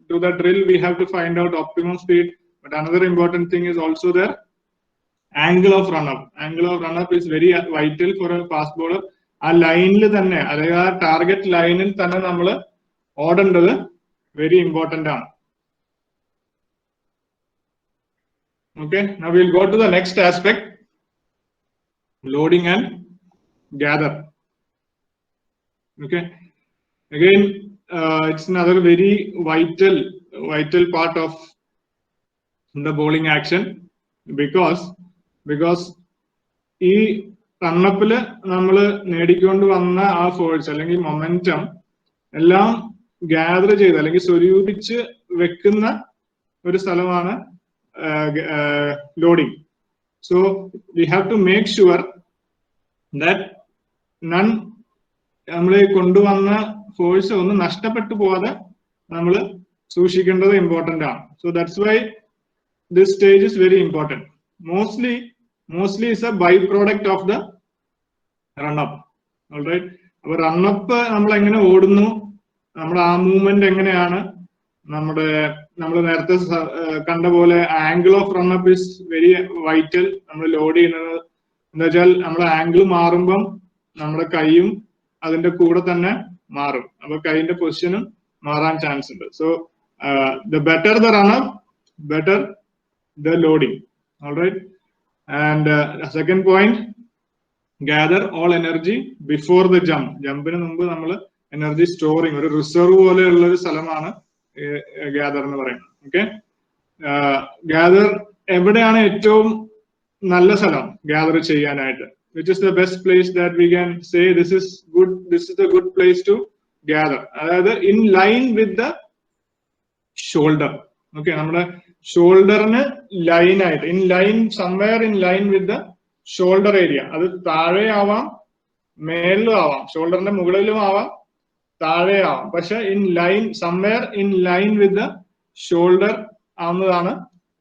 To the drill, we have to find out optimum speed. But another important thing is also there. Angle of run up. Angle of run up is very vital for a fast bowler. ആ ലൈനിൽ തന്നെ, അതായത് ആ target ലൈനിൽ തന്നെ നമ്മൾ ഓടേണ്ടത് very important ആണ്. Okay, now we'll go to the next aspect, loading and gather. Okay, again it's another very vital part of the bowling action because ഈ റണ്ണപ്പില് നമ്മൾ നേടിക്കൊണ്ട് വന്ന ആ ഫോഴ്സ് അല്ലെങ്കിൽ മൊമെന്റം എല്ലാം ഗ്യാദർ ചെയ്ത് അല്ലെങ്കിൽ സ്വരൂപിച്ച് വെക്കുന്ന ഒരു സ്ഥലമാണ് loading. So we have to make sure that none നമ്മൾ കൊണ്ടുവന്ന ഫോഴ്സ് ഒന്നും നഷ്ടപ്പെട്ടു പോവാതെ നമ്മൾ സൂക്ഷിക്കേണ്ടത് ഇമ്പോർട്ടന്റ് ആണ്. So that's why this stage is very important. Mostly is a by product of the run up. Alright, അപ്പൊ റണ്ണപ്പ് നമ്മൾ എങ്ങനെ ഓടുന്നു, നമ്മുടെ ആ മൂവ്മെന്റ് എങ്ങനെയാണ്, നമ്മൾ നേരത്തെ കണ്ട പോലെ angle of run up is very vital. നമ്മൾ ലോഡ് ചെയ്യുന്നത് എന്താ വെച്ചാൽ നമ്മുടെ ആംഗിൾ മാറുമ്പം നമ്മുടെ കൈയും അതിന്റെ കൂടെ തന്നെ മാറും. അപ്പൊ കൈന്റെ പൊസിഷനും മാറാൻ ചാൻസ് ഉണ്ട്. So the better the run up, better the loading. Alright, and second point, gather all energy before the jump. ജമ്പിന് മുമ്പ് നമ്മൾ എനർജി സ്റ്റോറിങ്, ഒരു റിസർവ് പോലെയുള്ള ഒരു സ്ഥലമാണ് ഗ്യാദർ എന്ന് പറയുന്നത്. ഓക്കെ, ഗ്യാദർ എവിടെയാണ് ഏറ്റവും നല്ല സ്ഥലം ഗ്യാദർ ചെയ്യാനായിട്ട്? Which is the best place that we can say this is good, this is the good place to gather? അതായത് in line with the shoulder. Okay, നമ്മുടെ ഷോൾഡറിന് ലൈൻ ആയിട്ട്, in line, somewhere in line with the shoulder area. അത് താഴെ ആവാം, മേളിലും ആവാം, ഷോൾഡറിന്റെ മുകളിലും ആവാം, താഴെ ആവാം. പക്ഷെ in line, somewhere in line with the shoulder ആവുന്നതാണ്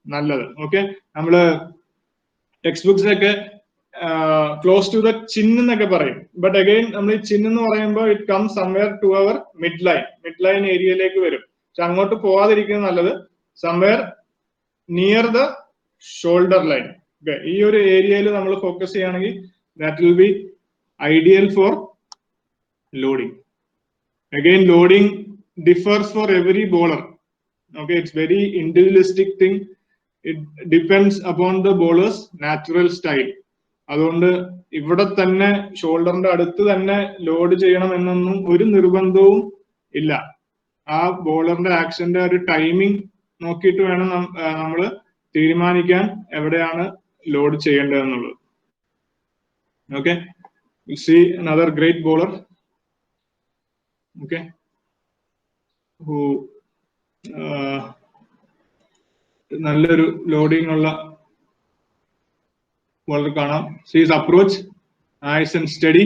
നല്ലത്. ഓക്കെ, നമ്മള് ടെക്സ്റ്റ് ബുക്സിലൊക്കെ ക്ലോസ് ടു ദ ചിൻ എന്നൊക്കെ പറയും. ബട്ട് അഗൈൻ നമ്മൾ ഈ ചിൻ എന്ന് പറയുമ്പോൾ it come somewhere to our mid line ഏരിയയിലേക്ക് വരും. പക്ഷെ അങ്ങോട്ട് പോവാതിരിക്കുന്നത് നല്ലത്. Somewhere near the shoulder line. Okay, ഈ ഒരു ഏരിയയിൽ നമ്മൾ ഫോക്കസ് ചെയ്യുകയാണെങ്കിൽ that will be ideal for loading. Again loading differs for every bowler. Okay, it's very individualistic thing. It depends upon the bowlers natural style. അതുകൊണ്ട് ഇവിടെ തന്നെ ഷോൾഡറിന്റെ അടുത്ത് തന്നെ ലോഡ് ചെയ്യണം എന്നൊന്നും ഒരു നിർബന്ധവും ഇല്ല. ആ ബോളറിന്റെ ആക്ഷന്റെ ഒരു ടൈമിംഗ് നോക്കിയിട്ട് വേണം നമ്മൾ തീരുമാനിക്കാൻ എവിടെയാണ് ലോഡ് ചെയ്യേണ്ടതെന്നുള്ളത്. Okay, see another great bowler. Okay, who നല്ലൊരു ലോഡിംഗ് ഉള്ള ബോളർ കാണാം. See his approach, nice and steady.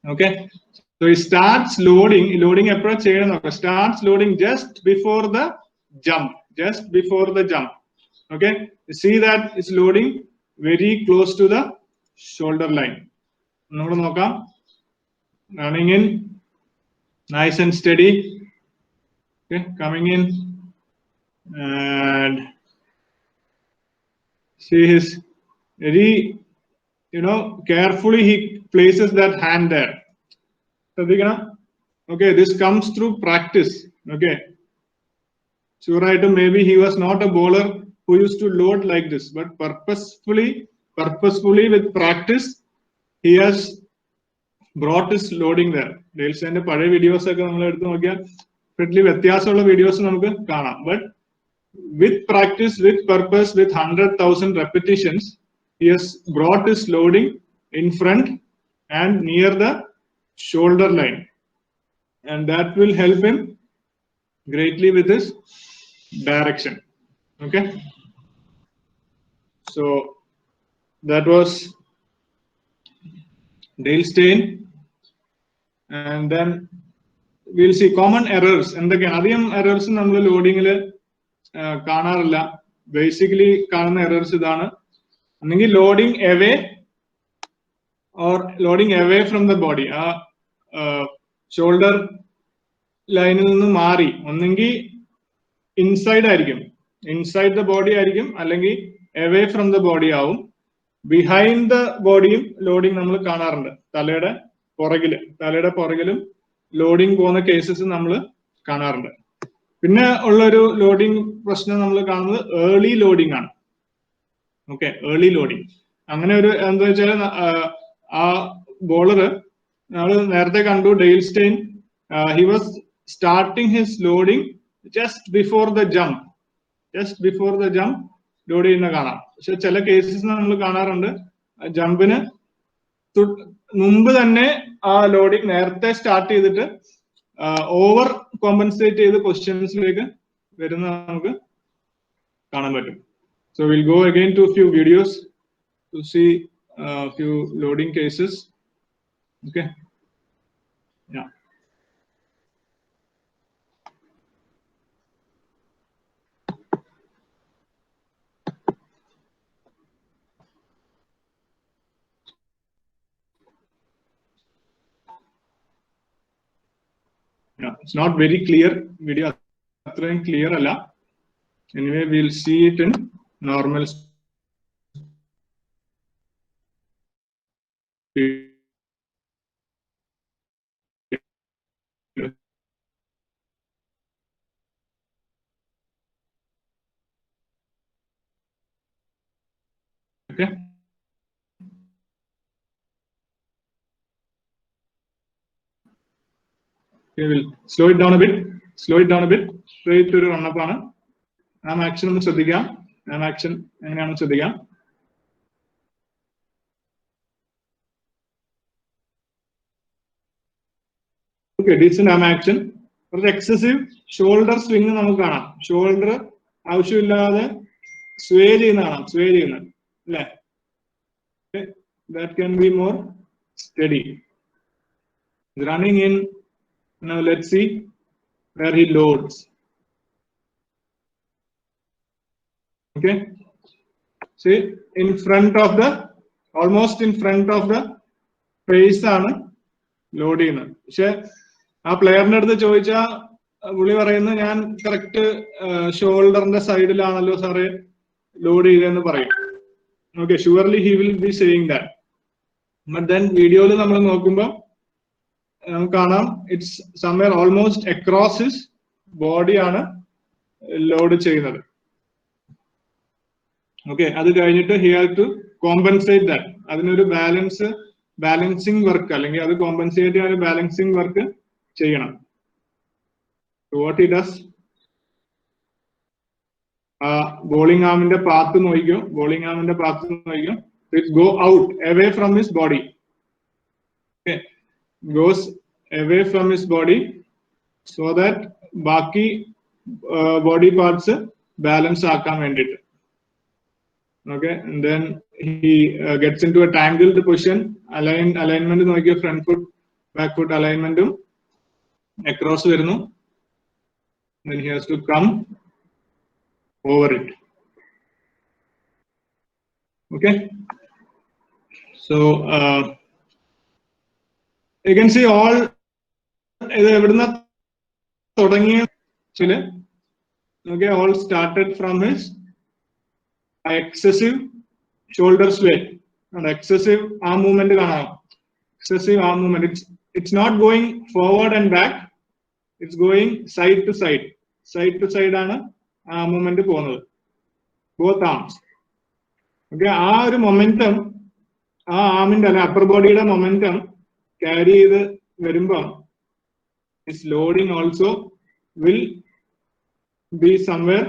Okay, so he starts loading approach ചെയ്യണം നോക്കാം. starts loading just before the jump. Okay, you see that it's loading very close to the shoulder line. നമ്മൾ നോക്കാം, running in, nice and steady. Okay, coming in and see his very, carefully he places that hand there. Okay, this comes through practice. Okay, sure, maybe he was not a bowler who used to load like this, but purposefully with practice he has brought his loading there. Dale Steyn's പഴയ videos ഒക്കെ നമ്മൾ എടുത്ത് നോക്കിയാൽ pretty വ്യത്യാസമുള്ള videos നമുക്ക് കാണാം. But with practice, with purpose, with 100,000 repetitions, he has brought his loading in front and near the shoulder line, and that will help him greatly with his direction. Okay, so that was Dale Steyn. And then we'll see common errors. എന്തൊക്കെയാണ് അധികം errors നമ്മൾ ലോഡിങ്ങിൽ കാണാറില്ല. Basically കാണുന്ന errors ഇതാണ്. അല്ലെങ്കിൽ loading away or loading away from the body. ആ shoulder ലൈനിൽ നിന്ന് മാറി ഒന്നെങ്കിൽ ഇൻസൈഡ് ആയിരിക്കും, ഇൻസൈഡ് ദ ബോഡി ആയിരിക്കും, അല്ലെങ്കിൽ എവേ ഫ്രം ദ ബോഡി ആവും. ബിഹൈൻഡ് ദ ബോഡിയും ലോഡിങ് നമ്മൾ കാണാറുണ്ട്. തലയുടെ പുറകിലും ലോഡിങ് പോകുന്ന കേസസ് നമ്മൾ കാണാറുണ്ട്. പിന്നെ ഉള്ളൊരു ലോഡിങ് പ്രശ്നം നമ്മൾ കാണുന്നത് ഏർലി ലോഡിങ് ആണ്. Okay, early loading. അങ്ങനെ ഒരു എന്താ വെച്ചാൽ ആ ബോളർ നമ്മൾ നേരത്തെ കണ്ടു, Dale stain, he was starting his loading just before the jump load ചെയ്യുന്ന കാണാം. പക്ഷെ ചില കേസസ് നമ്മൾ കാണാറുണ്ട് ജമ്പിന് മുമ്പ് തന്നെ ആ ലോഡിങ് നേരത്തെ സ്റ്റാർട്ട് ചെയ്തിട്ട് ഓവർ കോമ്പൻസേറ്റ് ചെയ്ത് പൊസിഷൻസിലേക്ക് വരുന്ന നമുക്ക് കാണാൻ പറ്റും. So we'll go again to a few videos to see a few loading cases. Okay. Yeah. Yeah, it's not very clear video. Clear alla. Anyway, we'll see it in normal speed. Okay. Okay, we'll slow it down a bit. Slow it down a bit. Straight to run up on it. I'm action on Sadhika. I'm action and I'm Sadhika. Okay, decent arm action. For the excessive shoulder swing, shoulder ആവശ്യമില്ലാതെ sway ചെയ്യുന്നതാണ്, sway ചെയ്യുന്നത്, അല്ലേ? Okay, that can be more steady. Running in. Now let's see where he loads. Okay, see in front of the, almost in front of the face ആണ് load ചെയ്യുന്നത്. പക്ഷെ ആ പ്ലെയറിന്റെ അടുത്ത് ചോദിച്ചാൽ പുള്ളി പറയുന്നത് ഞാൻ കറക്റ്റ് ഷോൾഡറിന്റെ സൈഡിലാണല്ലോ സാറേ ലോഡ് ചെയ്തതെന്ന് പറയും. Okay, surely he will be saying that. But then വീഡിയോയിൽ നമ്മൾ നോക്കുമ്പോൾ നമുക്ക് കാണാം it's somewhere almost across his ബോഡിയാണ് ലോഡ് ചെയ്യുന്നത്. ഓക്കെ, അത് കഴിഞ്ഞിട്ട് he have to compensate that. അതിനൊരു ബാലൻസിങ് വർക്ക് അല്ലെങ്കിൽ അത് കോമ്പൻസേറ്റ് ചെയ്യാൻ ഒരു ബാലൻസിങ് വർക്ക് ചെയ്യണം. വാട്ട് ഹി ഡസ്, ബോളിംഗ് ആമിന്റെ പാത്ത് നോക്കിക്കും, ബോളിംഗ് ആമിന്റെ പാത്ത് നോക്കിക്കും. It go out away from his body. Goes away from his body so that ബാക്കി body parts balance ആക്കാൻ വേണ്ടിയിട്ട്. Okay, and then he gets into a tangled position. Alignment Nokia front foot back foot alignment across വരുന്നു. Then he has to come over it. Okay, so you can see all evidna thodangiyya chile. Okay, all started from his excessive shoulder sway and excessive arm movement കാണാം. Excessive arm movement, it's not going forward and back, it's going side to side. Side to side ആണ് ആ movement പോകുന്നത്, both arms. Okay, ആ ഒരു momentum, ആ ആമിന്റെ അല്ലെ upper ബോഡിയുടെ momentum carry ചെയ്ത് വരുമ്പോ its loading also will be somewhere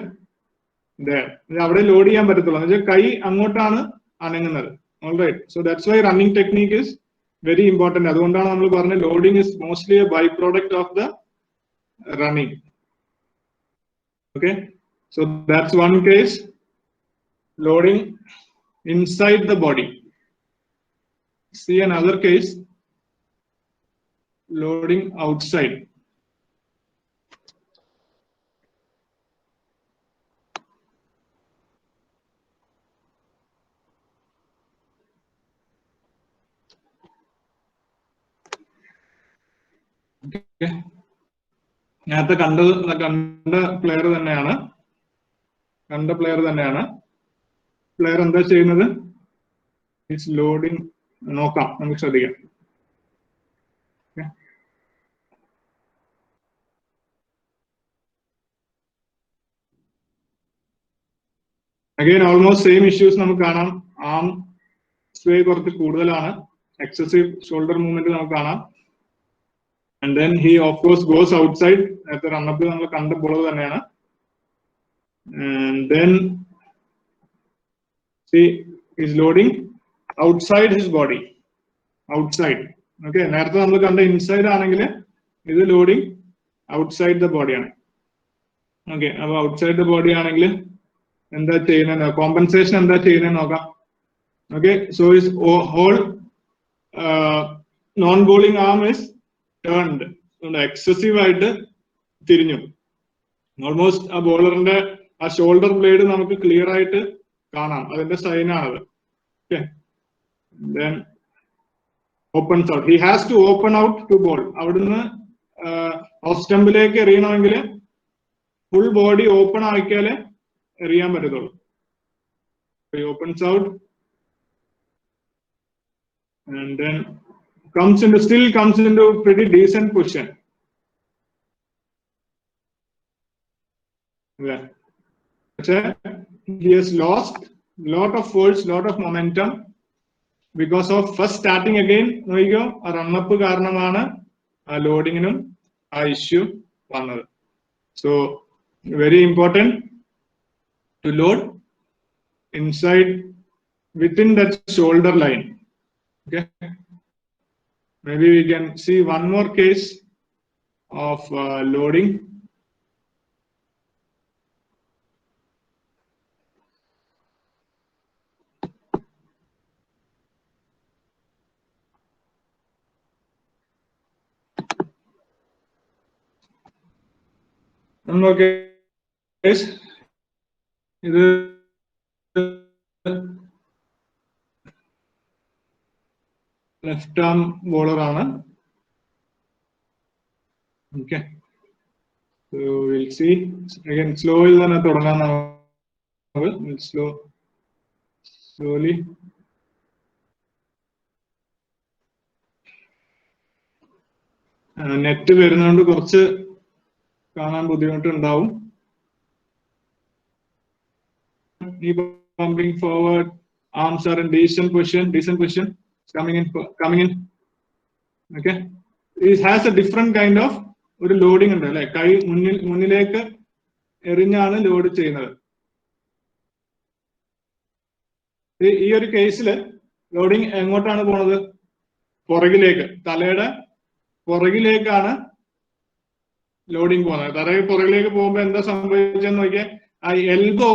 there. അവിടെ ലോഡ് ചെയ്യാൻ പറ്റത്തുള്ളൂ എന്ന് വെച്ചാൽ കൈ അങ്ങോട്ടാണ് അനങ്ങുന്നത്. Alright, so that's why running technique is very important. അതുകൊണ്ടാണ് നമ്മൾ പറഞ്ഞത് loading is mostly a byproduct of the running. Okay, so that's one case, loading inside the body. See another case, loading outside. Okay, നേരത്തെ കണ്ട player തന്നെയാണ്, player എന്താ ചെയ്യുന്നത്, it's loading. നോക്കാം, നമുക്ക് ശ്രദ്ധിക്കാം. Again, almost same issues നമുക്ക് കാണാം. ആം sway കുറച്ച് കൂടുതലാണ്, excessive shoulder movement നമുക്ക് കാണാം. And then he of course goes outside. നേരത്തെ റണ്ണപ്പ് നമ്മൾ കണ്ട പോലെ തന്നെയാണ്. And then see, he's loading outside his body. Outside. Okay, നേരത്തെ നമ്മൾ കണ്ട ഇൻസൈഡ് ആണെങ്കിൽ ഇത് ലോഡിങ് ഔട്ട്സൈഡ് ദ ബോഡിയാണ്. ഓക്കെ, അപ്പൊ ഔട്ട്സൈഡ് ദ ബോഡി ആണെങ്കിൽ എന്താ ചെയ്യുന്നത്, കോമ്പൻസേഷൻ എന്താ ചെയ്യുന്നത് നോക്കാം. Okay, so is whole non bowling arm is turned, excessive ആയിട്ട് തിരിഞ്ഞു. ഓൾമോസ്റ്റ് ആ ബോളറിന്റെ ആ ഷോൾഡർ ബ്ലേഡ് നമുക്ക് ക്ലിയർ ആയിട്ട് കാണാം, അതിന്റെ സൈനാണത്. Okay, then opens out. He has to open out to bowl. അവിടുന്ന് ഓഫ് സ്റ്റംപിലേക്ക് എറിയണമെങ്കിൽ ഫുൾ ബോഡി ഓപ്പൺ ആക്കിയാലേ എറിയാൻ പറ്റത്തുള്ളൂ. He opens out and then still comes into pretty decent position. Yeah. He has lost lot of force, lot of momentum because of first starting again. നോക്കിക്കോ, ആ run up കാരണമാണ് ആ ലോഡിങ്ങിനും ആ issue വന്നത്. So very important to load inside within that shoulder line. Okay, maybe we can see one more case of loading. One more case. ഇത് left arm bowler ആണ്. Okay, we'll see again സ്ലോയിൽ തന്നെ തുടങ്ങാൻ നമുക്ക്. Slowly net വരുന്നതുകൊണ്ട് കുറച്ച് കാണാൻ ബുദ്ധിമുട്ടുണ്ടാവും. Pumping forward, arms are in decent position. Coming in. Okay, it has a different kind of ഒരു ലോഡിംഗ് ഉണ്ട് അല്ലെ, കൈ മുന്നിലേക്ക് എറിഞ്ഞാണ് ലോഡ് ചെയ്യുന്നത്. ഈ ഒരു കേസിൽ ലോഡിംഗ് എങ്ങോട്ടാണ് പോണത്, പുറകിലേക്ക്, തലയുടെ പുറകിലേക്കാണ് ലോഡിംഗ് പോകുന്നത്. തലയുടെ പുറകിലേക്ക് പോകുമ്പോ എന്താ സംഭവിച്ചെന്ന് നോക്കിയാൽ ആ എൽബോ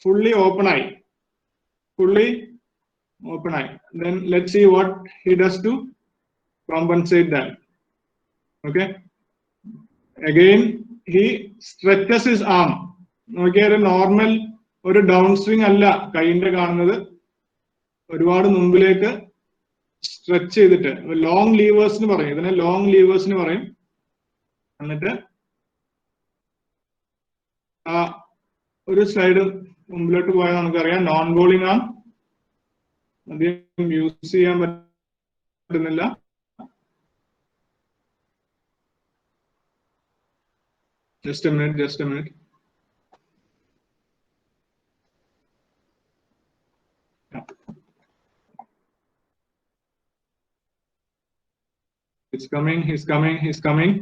fully open ആയി. Then let's see what he does to compensate that. Okay, again he stretches his arm. നോക്കിയാൽ ഒരു നോർമൽ ഒരു ഡൗൺ സ്വിംഗ് അല്ല കൈയിന്റെ കാണുന്നത്, ഒരുപാട് മുമ്പിലേക്ക് സ്ട്രെച്ച് ചെയ്തിട്ട് ലോങ് ലീവേഴ്സിന് പറയും, ഇതിനെ ലോങ് ലീവേഴ്സിന് പറയും. എന്നിട്ട് ആ ഒരു സ്ലൈഡ് മുമ്പിലോട്ട് പോയാൽ നമുക്കറിയാം നോൺ ബോളിംഗ് ആം അധികം യൂസ് ചെയ്യാൻ പറ്റുന്നില്ല. Just a minute. Yeah. He's coming.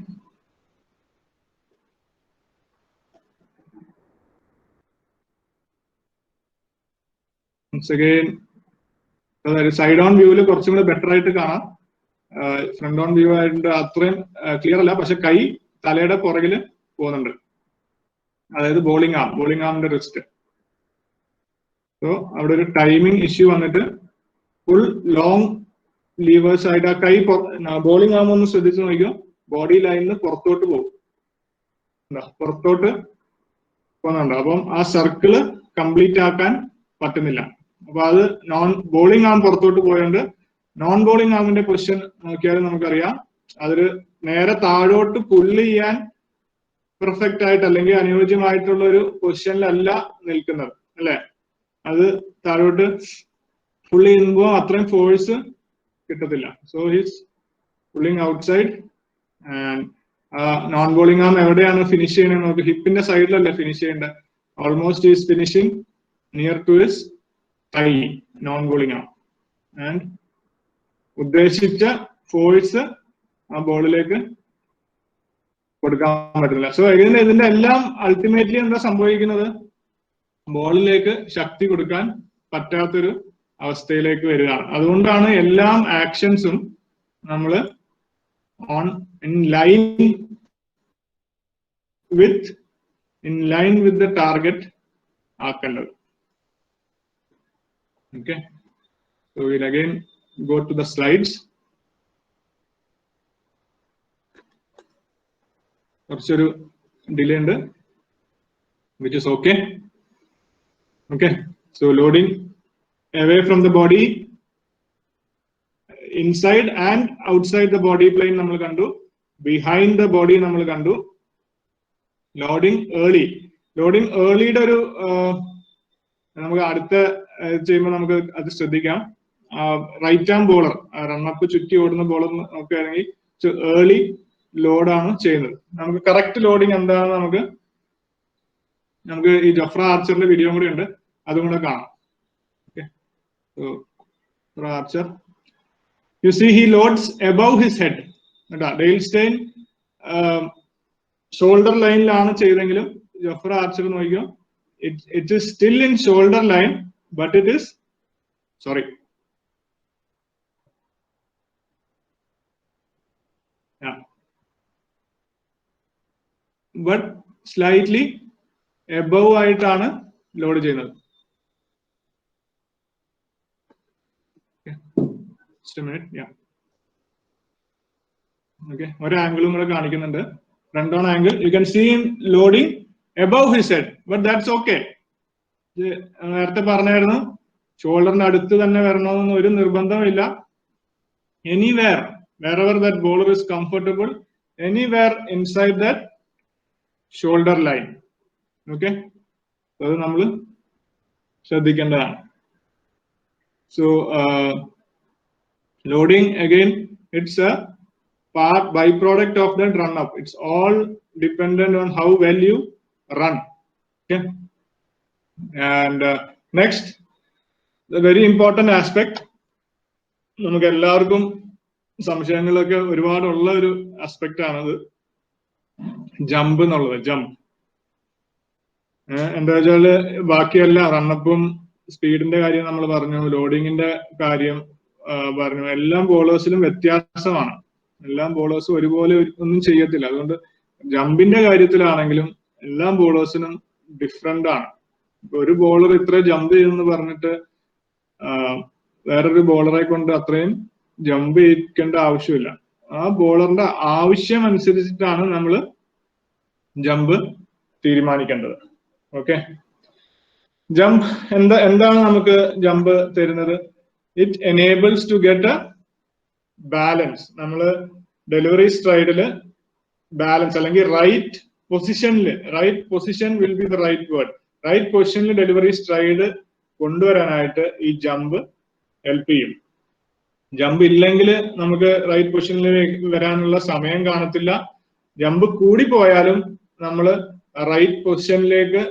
അതായത് സൈഡ് ഓൺ വ്യൂവിൽ കുറച്ചും കൂടെ ബെറ്റർ ആയിട്ട് കാണാം. ഫ്രണ്ട് ഓൺ വ്യൂ ആയിട്ട് അത്രയും ക്ലിയർ അല്ല, പക്ഷെ കൈ തലയുടെ പുറകിൽ പോകുന്നുണ്ട്. അതായത് ബോളിംഗ് ആമിന്റെ റിസ്റ്റ്. സോ അവിടെ ഒരു ടൈമിംഗ് ഇഷ്യൂ വന്നിട്ട് ഫുൾ ലോങ് ലീവേഴ്സ് ആയിട്ട് ആ കൈ ബോളിംഗ് ആം ഒന്ന് ശ്രദ്ധിച്ചു നോക്കിയോ, ബോഡി ലൈനിൽ പുറത്തോട്ട് പോകും, പുറത്തോട്ട് പോകുന്നുണ്ട്. അപ്പം ആ സർക്കിള് കംപ്ലീറ്റ് ആക്കാൻ പറ്റുന്നില്ല. അപ്പൊ അത് ബോളിംഗ് ആം പുറത്തോട്ട് പോയോണ്ട് നോൺ ബോളിംഗ് ആമിന്റെ പൊസിഷൻ നോക്കിയാലും നമുക്കറിയാം അതൊരു നേരെ താഴോട്ട് പുള്ള് ചെയ്യാൻ പെർഫെക്റ്റ് ആയിട്ട് അല്ലെങ്കിൽ അനുയോജ്യമായിട്ടുള്ള ഒരു പൊസിഷനിലല്ല നിൽക്കുന്നത് അല്ലെ. അത് താഴോട്ട് പുള്ള് ചെയ്യുമ്പോ അത്രയും ഫോഴ്സ് കിട്ടത്തില്ല. So his pulling outside. And non bowling arm എവിടെയാണ് ഫിനിഷ് ചെയ്യണത് നോക്ക്, ഹിപ്പിന്റെ സൈഡിലല്ലേ ഫിനിഷ് ചെയ്യേണ്ടത്. Almost is finishing near to his thigh, non bowling arm. And ഉദ്ദേശിച്ച ഫോഴ്സ് ആ ബോളിലേക്ക് കൊടുക്കാൻ പറ്റില്ല. സോ ഇതിന്റെ എല്ലാം അൾട്ടിമേറ്റ്ലി എന്താ സംഭവിക്കുന്നത്, ബോളിലേക്ക് ശക്തി കൊടുക്കാൻ പറ്റാത്തൊരു അവസ്ഥയിലേക്ക് വരികയാണ്. അതുകൊണ്ടാണ് എല്ലാ ആക്ഷൻസും നമ്മൾ in line with the target ആക്കേണ്ടത്. Okay, so we'll again go to the slides. കുറച്ചൊരു ഡിലേ ഉണ്ട്, which is okay. Okay, so loading away from the body, inside and outside the body plane നമ്മൾ കണ്ടു, behind the body നമ്മൾ കണ്ടു. Loading ഏർലിയുടെ ഒരു നമുക്ക് അടുത്ത ചെയ്യുമ്പോൾ നമുക്ക് അത് ശ്രദ്ധിക്കാം. റൈറ്റ് ആം ബോളർ, റണ്ണപ്പ് ചുറ്റി ഓടുന്ന ബോളർ നോക്കുകയാണെങ്കിൽ ഏർലി ലോഡാണ് ചെയ്യുന്നത്. നമുക്ക് കറക്റ്റ് ലോഡിംഗ് എന്താണെന്ന് നമുക്ക് ഈ ജഫ്ര ആർച്ചറിന്റെ വീഡിയോ കൂടി ഉണ്ട്, അതും കൂടെ കാണാം. Okay, Jofra Archer, you see he loads above his head. Dale Steyn shoulder ലൈനിലാണ് ചെയ്തെങ്കിലും ജഫ്ര ആർച്ചർ നോക്കിയോ, it is still in shoulder line, but it is but slightly above ആയിട്ടാണ് ലോഡ് ചെയ്യുന്നത്. ഓക്കെ, ഒരു ആംഗിളും കൂടെ കാണിക്കുന്നുണ്ട്. Front on angle, you can see him loading above his head, but that's okay. നേരത്തെ പറഞ്ഞായിരുന്നു ഷോൾഡറിന്റെ അടുത്ത് തന്നെ വരണമെന്ന് ഒരു നിർബന്ധമില്ല. Anywhere, wherever that bowler is comfortable, anywhere inside that shoulder line. Okay, അത് നമ്മൾ ശ്രദ്ധിക്കേണ്ടതാണ്. So loading again, it's a byproduct of that run up. It's all dependent on how well you run. Okay, and next, the very important aspect, നമുക്ക് എല്ലാവർക്കും സംശയങ്ങളൊക്കെ ഒരുപാടുള്ള ഒരു aspect ആണത് jump എന്നുള്ളത്. Jump എന്താ വെച്ചാല് ബാക്കിയെല്ലാം റണ്ണപ്പും സ്പീഡിന്റെ കാര്യം നമ്മൾ പറഞ്ഞു, ലോഡിങ്ങിന്റെ കാര്യം പറഞ്ഞു, എല്ലാം ബോളേഴ്സിലും വ്യത്യാസമാണ്. എല്ലാം ബോളേഴ്സും ഒരുപോലെ ഒന്നും ചെയ്യത്തില്ല. അതുകൊണ്ട് ജമ്പിന്റെ കാര്യത്തിലാണെങ്കിലും എല്ലാ ബോളേഴ്സിനും ഡിഫറെന്റ് ആണ്. ഒരു ബോളർ ഇത്ര ജമ്പ് ചെയ്യുമെന്ന് പറഞ്ഞിട്ട് വേറൊരു ബോളറെ കൊണ്ട് അത്രയും ജമ്പ് ചെയ്യിക്കേണ്ട ആവശ്യമില്ല. ആ ബോളറിന്റെ ആവശ്യം അനുസരിച്ചിട്ടാണ് നമ്മൾ ജമ്പ് തീരുമാനിക്കേണ്ടത്. ഓക്കെ, ജമ്പ് എന്താണ് നമുക്ക് ജമ്പ് തരുന്നത്? It enables to get a balance. നമ്മൾ ഡെലിവറി സ്ട്രൈഡില് ബാലൻസ് അല്ലെങ്കിൽ right position will be the right word. Right പൊസിഷനിൽ ഡെലിവറി സ്ട്രൈഡ് കൊണ്ടുവരാനായിട്ട് ഈ ജമ്പ് ഹെൽപ്പ് ചെയ്യും. ജമ്പ് ഇല്ലെങ്കിൽ നമുക്ക് റൈറ്റ് പൊസിഷനിലേക്ക് വരാനുള്ള സമയം കാണത്തില്ല. ജമ്പ് കൂടി പോയാലും നമ്മൾ റൈറ്റ് പൊസിഷനിലേക്ക്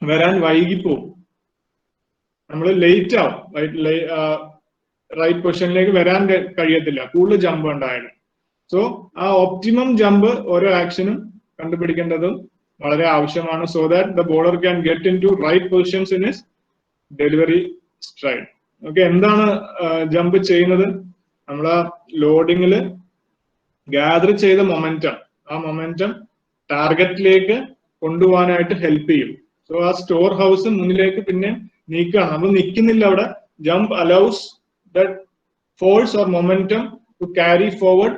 വരാൻ വൈകിപ്പോവും, നമ്മൾ ലേറ്റ് ആവും. റൈറ്റ് പൊസിഷനിലേക്ക് വരാൻ കഴിയത്തില്ല കൂടുതൽ ജമ്പ് ഉണ്ടായാലും. സോ ആ ഒപ്റ്റിമം ജമ്പ് ഓരോ ആക്ഷനും കണ്ടുപിടിക്കേണ്ടതും വളരെ ആവശ്യമാണ്. So that the bowler can get in to right positions in his delivery stride. Okay, എന്താണ് ജമ്പ് ചെയ്യുന്നത്? നമ്മൾ ആ ലോഡിങ്ങിൽ ഗ്യാദർ ചെയ്ത മൊമെന്റം, ആ മൊമെന്റം ടാർഗറ്റിലേക്ക് കൊണ്ടുപോകാനായിട്ട് ഹെൽപ്പ് ചെയ്യും. സോ ആ സ്റ്റോർ ഹൗസ് മുന്നിലേക്ക് പിന്നെ നീക്കുകയാണ്, നമ്മൾ നിൽക്കുന്നില്ല അവിടെ. Jump allows that force or momentum to carry forward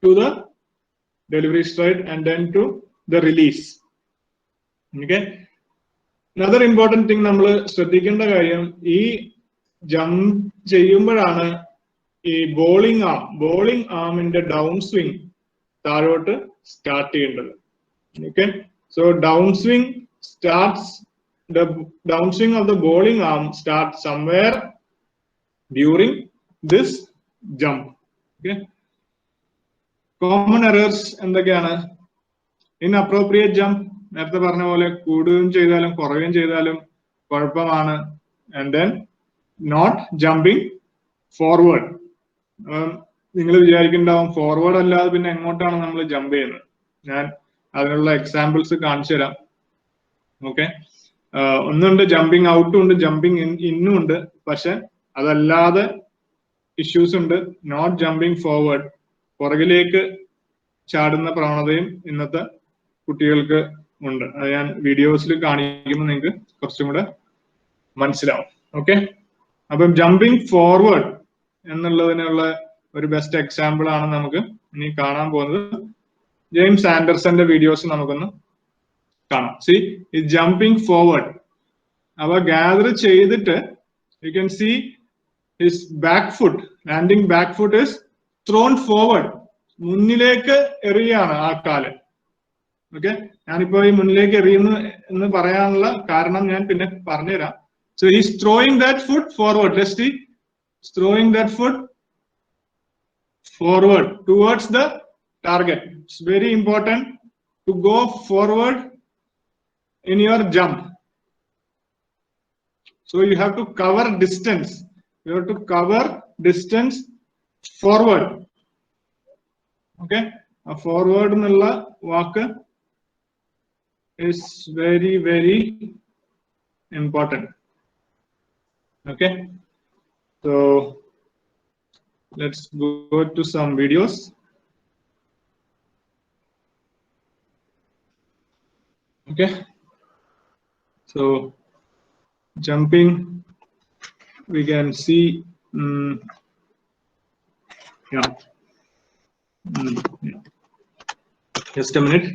to the delivery stride and then to the release. Okay, another important thing നമ്മൾ ശ്രദ്ധിക്കേണ്ട കാര്യം, ഈ ജമ്പ് ചെയ്യുമ്പോഴാണ് ഈ ബോളിംഗ് ആമിന്റെ ഡൗൺ സ്വിംഗ് താഴോട്ട് സ്റ്റാർട്ട് ചെയ്യേണ്ടത്. Okay, so down swing of the bowling arm starts somewhere during this jump. Okay, common errors എന്തൊക്കെയാണ്? inappropriate jump, നേരത്തെ പറഞ്ഞ പോലെ കൂടുകയും ചെയ്താലും കുറയുകയും ചെയ്താലും കുഴപ്പമാണ്. and then not jumping forward. നിങ്ങൾ വിചാരിക്കുന്നുണ്ടാവും ഫോർവേഡ് അല്ലാതെ പിന്നെ എങ്ങോട്ടാണ് നമ്മൾ ജമ്പ് ചെയ്യുന്നത്. ഞാൻ അതിനുള്ള എക്സാമ്പിൾസ് കാണിച്ചു തരാം. ഓക്കെ, ഒന്നുണ്ട് ജമ്പിങ് ഔട്ടും ഉണ്ട്, ജമ്പിങ് ഇന്നും ഉണ്ട്. പക്ഷെ അതല്ലാതെ ഇഷ്യൂസ് ഉണ്ട്. നോട്ട് ജമ്പിങ് ഫോർവേഡ്, പുറകിലേക്ക് ചാടുന്ന പ്രവണതയും ഇന്നത്തെ കുട്ടികൾക്ക് ഉണ്ട്. അത് ഞാൻ വീഡിയോസിൽ കാണിക്കുമ്പോൾ നിങ്ങൾക്ക് കുറച്ചും കൂടെ മനസ്സിലാവും. ഓക്കെ, അപ്പം ജമ്പിങ് ഫോർവേഡ് എന്നുള്ളതിനുള്ള ഒരു ബെസ്റ്റ് എക്സാമ്പിൾ ആണ് നമുക്ക് ഇനി കാണാൻ പോകുന്നത്. ജെയിംസ് ആൻഡർസന്റെ വീഡിയോസ് നമുക്കൊന്ന് കാണാം. സി ഈ ജമ്പിങ് ഫോർവേഡ് അവ ഗ്യാദർ ചെയ്തിട്ട് you can see his back foot, landing back foot is thrown forward, മുന്നിലേക്ക് എറിയാണ് ആ കാല്. ഓക്കെ, ഞാനിപ്പോ ഈ മുന്നിലേക്ക് എറിയുന്നു എന്ന് പറയാനുള്ള കാരണം ഞാൻ പിന്നെ പറഞ്ഞുതരാം. So is throwing that foot forward, just throwing that foot forward towards the target. It's very important to go forward in your jump. So you have to cover distance. You have to cover distance forward. Okay, a forward ennulla vaakku is very, very important. Okay, so let's go to some videos. Okay, so jumping, we can see yeah. Yeah, just a minute.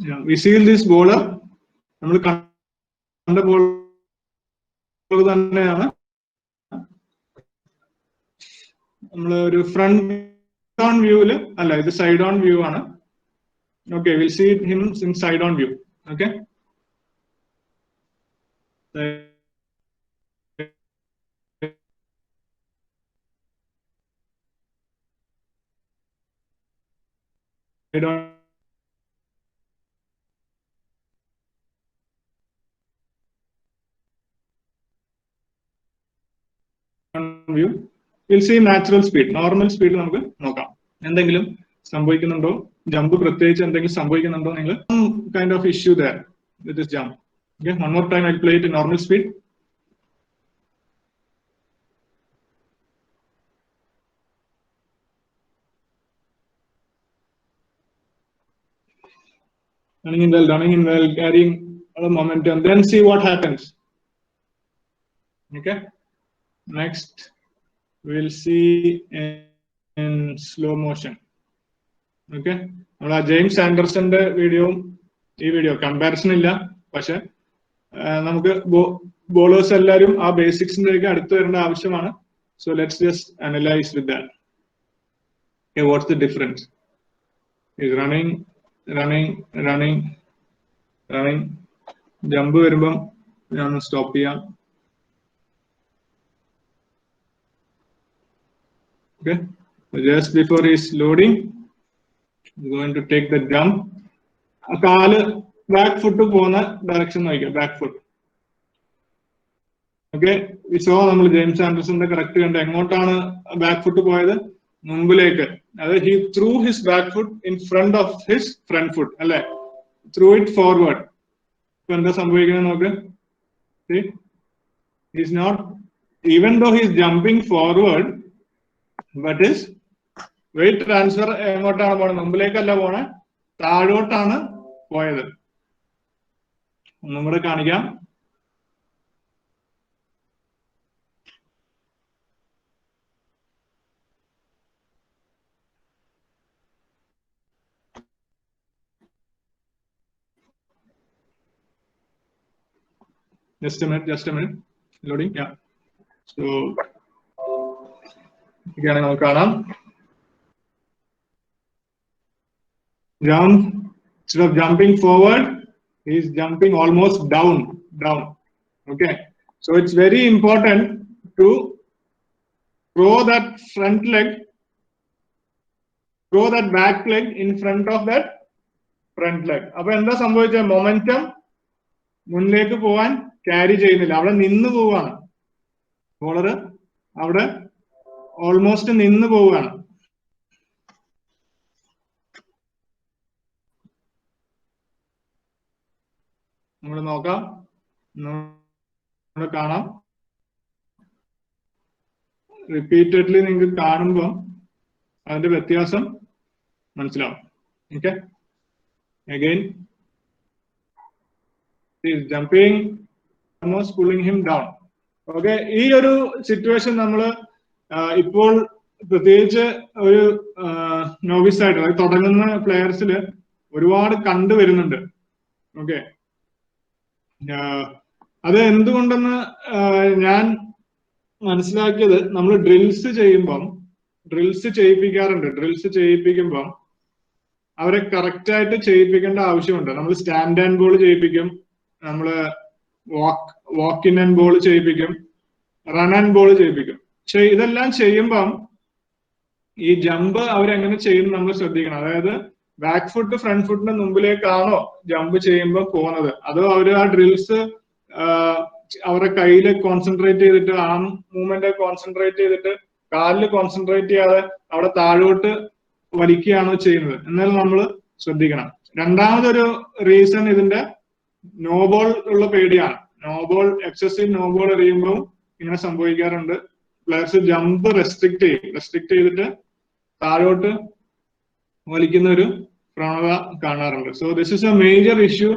Yeah, we see this bowler. നമ്മൾ കണ്ട ball തന്നെയാണ്. നമ്മൾ ഒരു front on വ്യൂവില് അല്ല, ഇത് side on view ആണ്. Okay, we'll see him in side on view. Okay, side on view. We'll see natural speed, normal speed നമുക്ക് നോക്കാം. എന്തെങ്കിലും സംഭവിക്കുന്നുണ്ടോ, ജമ്പ് പ്രത്യേകിച്ച് എന്തെങ്കിലും സംഭവിക്കുന്നുണ്ടോ, നിങ്ങൾ kind of issue there with this jump. Okay, one more time I play it in normal speed. Running in well, carrying a momentum, then see what happens. Okay, next we'll see in slow motion. Okay, നമ്മളാ James ആൻഡർസന്റെ വീഡിയോയും ഈ video comparison ഇല്ല, പക്ഷെ നമുക്ക് bowlers എല്ലാവരും ആ ബേസിക്സിലേക്ക് അടുത്ത് വരേണ്ട ആവശ്യമാണ്. So let's just analyse with that. Okay, what's the difference? Is running, jump വരുമ്പം ഞാൻ സ്റ്റോപ്പ് ചെയ്യാം. Okay, just before he is loading, he's going to take the jump. കാല് ബാക്ക് ഫുട്ട് പോകുന്ന ഡയറക്ഷൻ നോക്കിയാൽ ബാക്ക് ഫുട്ട്. ഓക്കെ, സോ നമ്മൾ James ആൻഡർസന്റെ correct കണ്ട് എങ്ങോട്ടാണ് ബാക്ക് ഫുട്ട് പോയത്, മുമ്പിലേക്ക്. അതായത് he threw his back foot in front of his front foot, അല്ലെ, ത്രൂ ഇറ്റ് ഫോർവേഡ്. ഇപ്പൊ എന്താ സംഭവിക്കുന്നത് നോക്ക്. He's not, even though he's jumping forward, but his weight transfer എങ്ങോട്ടാണ് പോണത്, മുമ്പിലേക്കല്ല പോണേ, താഴോട്ടാണ് പോയത്. ഒന്നും കൂടെ കാണിക്കാം. Just a minute. Loading. Yeah. So, again, നമുക്ക് കാണാം. Jump. Instead of jumping forward, he is jumping almost down. Okay. So it's very important to throw that front leg, throw that back leg in front of that front leg. അപ്പൊ എന്താ സംഭവിച്ച, momentum മുന്നിലേക്ക് പോവാൻ carry ചെയ്യുന്നില്ല, അവിടെ നിന്ന് പോവാണ്. Bowler അവിടെ ഓൾമോസ്റ്റ് നിന്ന് പോവുകയാണ്. നമ്മൾ നോക്കാം, നമ്മൾ കാണാം. റിപ്പീറ്റഡ്ലി നിങ്ങൾക്ക് കാണുമ്പോൾ അതിന്റെ വ്യത്യാസം മനസ്സിലാവും. Okay, again jumping almost pulling him down. Okay, ഈ ഒരു സിറ്റുവേഷൻ നമ്മൾ ഇപ്പോൾ പ്രത്യേകിച്ച് ഒരു നോവിസ് ആയിട്ട്, അതായത് തുടങ്ങുന്ന പ്ലെയേഴ്സിൽ ഒരുപാട് കണ്ടുവരുന്നുണ്ട്. ഓക്കെ, അത് എന്തുകൊണ്ടെന്ന് ഞാൻ മനസ്സിലാക്കിയത്, നമ്മൾ ഡ്രിൽസ് ചെയ്യിപ്പിക്കാറുണ്ട്. ഡ്രിൽസ് ചെയ്യിപ്പിക്കുമ്പം അവരെ കറക്റ്റ് ആയിട്ട് ചെയ്യിപ്പിക്കേണ്ട ആവശ്യമുണ്ട്. നമ്മൾ സ്റ്റാൻഡ് ആൻഡ് ബോൾ ചെയ്യിപ്പിക്കും, നമ്മള് വാക്ക് ഇൻ ആൻഡ് ബോൾ ചെയ്യിപ്പിക്കും, റൺ ആൻഡ് ബോൾ ചെയ്യിപ്പിക്കും. പക്ഷെ ഇതെല്ലാം ചെയ്യുമ്പം ഈ ജമ്പ് അവരെങ്ങനെ ചെയ്യുന്നു നമ്മൾ ശ്രദ്ധിക്കണം. അതായത് ബാക്ക് ഫുട്ട് ഫ്രണ്ട് ഫുട്ടിന് മുമ്പിലേക്കാണോ ജമ്പ് ചെയ്യുമ്പോൾ പോകുന്നത്, അതോ അവർ ആ ഡ്രിൽസ് അവരുടെ കയ്യിൽ കോൺസെൻട്രേറ്റ് ചെയ്തിട്ട്, ആ മൂവ്മെന്റ് കോൺസെൻട്രേറ്റ് ചെയ്തിട്ട് കാലിൽ കോൺസെൻട്രേറ്റ് ചെയ്യാതെ അവിടെ താഴോട്ട് വലിക്കുകയാണോ ചെയ്യുന്നത് എന്നാലും നമ്മൾ ശ്രദ്ധിക്കണം. രണ്ടാമതൊരു റീസൺ ഇതിന്റെ നോ ബോൾ ഉള്ള പേടിയാണ്. എക്സസീവ് നോ ബോൾ എറിയുമ്പോൾ ഇങ്ങനെ സംഭവിക്കാറുണ്ട്. പ്ലെയേഴ്സ് ജമ്പ് റെസ്ട്രിക്ട് ചെയ്തിട്ട് താഴോട്ട് വലിക്കുന്ന ഒരു പ്രവണത കാണാറുണ്ട്. So this is a major issue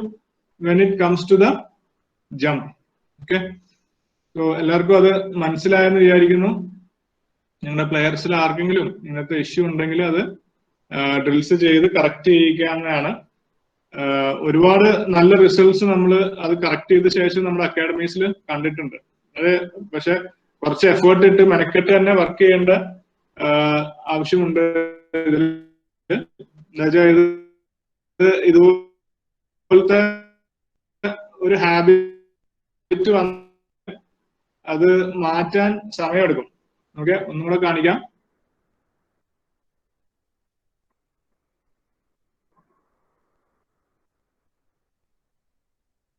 when it comes to the jump. Okay, so എല്ലാവർക്കും അത് മനസ്സിലായെന്ന് വിചാരിക്കുന്നു. നിങ്ങളുടെ പ്ലെയേഴ്സിൽ ആർക്കെങ്കിലും ഇങ്ങനത്തെ ഇഷ്യൂ ഉണ്ടെങ്കിൽ അത് ഡ്രിൽസ് ചെയ്ത് കറക്റ്റ് ചെയ്യിക്കാവുന്നതാണ്. ഒരുപാട് നല്ല റിസൾട്ട്സ് നമ്മൾ അത് കറക്റ്റ് ചെയ്ത ശേഷം നമ്മുടെ അക്കാഡമീസിൽ കണ്ടിട്ടുണ്ട്. അത് പക്ഷെ കുറച്ച് എഫേർട്ട് ഇട്ട് മെനക്കെട്ട് തന്നെ വർക്ക് ചെയ്യേണ്ട ആവശ്യമുണ്ട്. ഇതുപോലത്തെ ഒരു ഹാബിറ്റ് വന്ന് അത് മാറ്റാൻ സമയമെടുക്കും. ഓക്കെ, ഒന്നും കൂടെ കാണിക്കാം.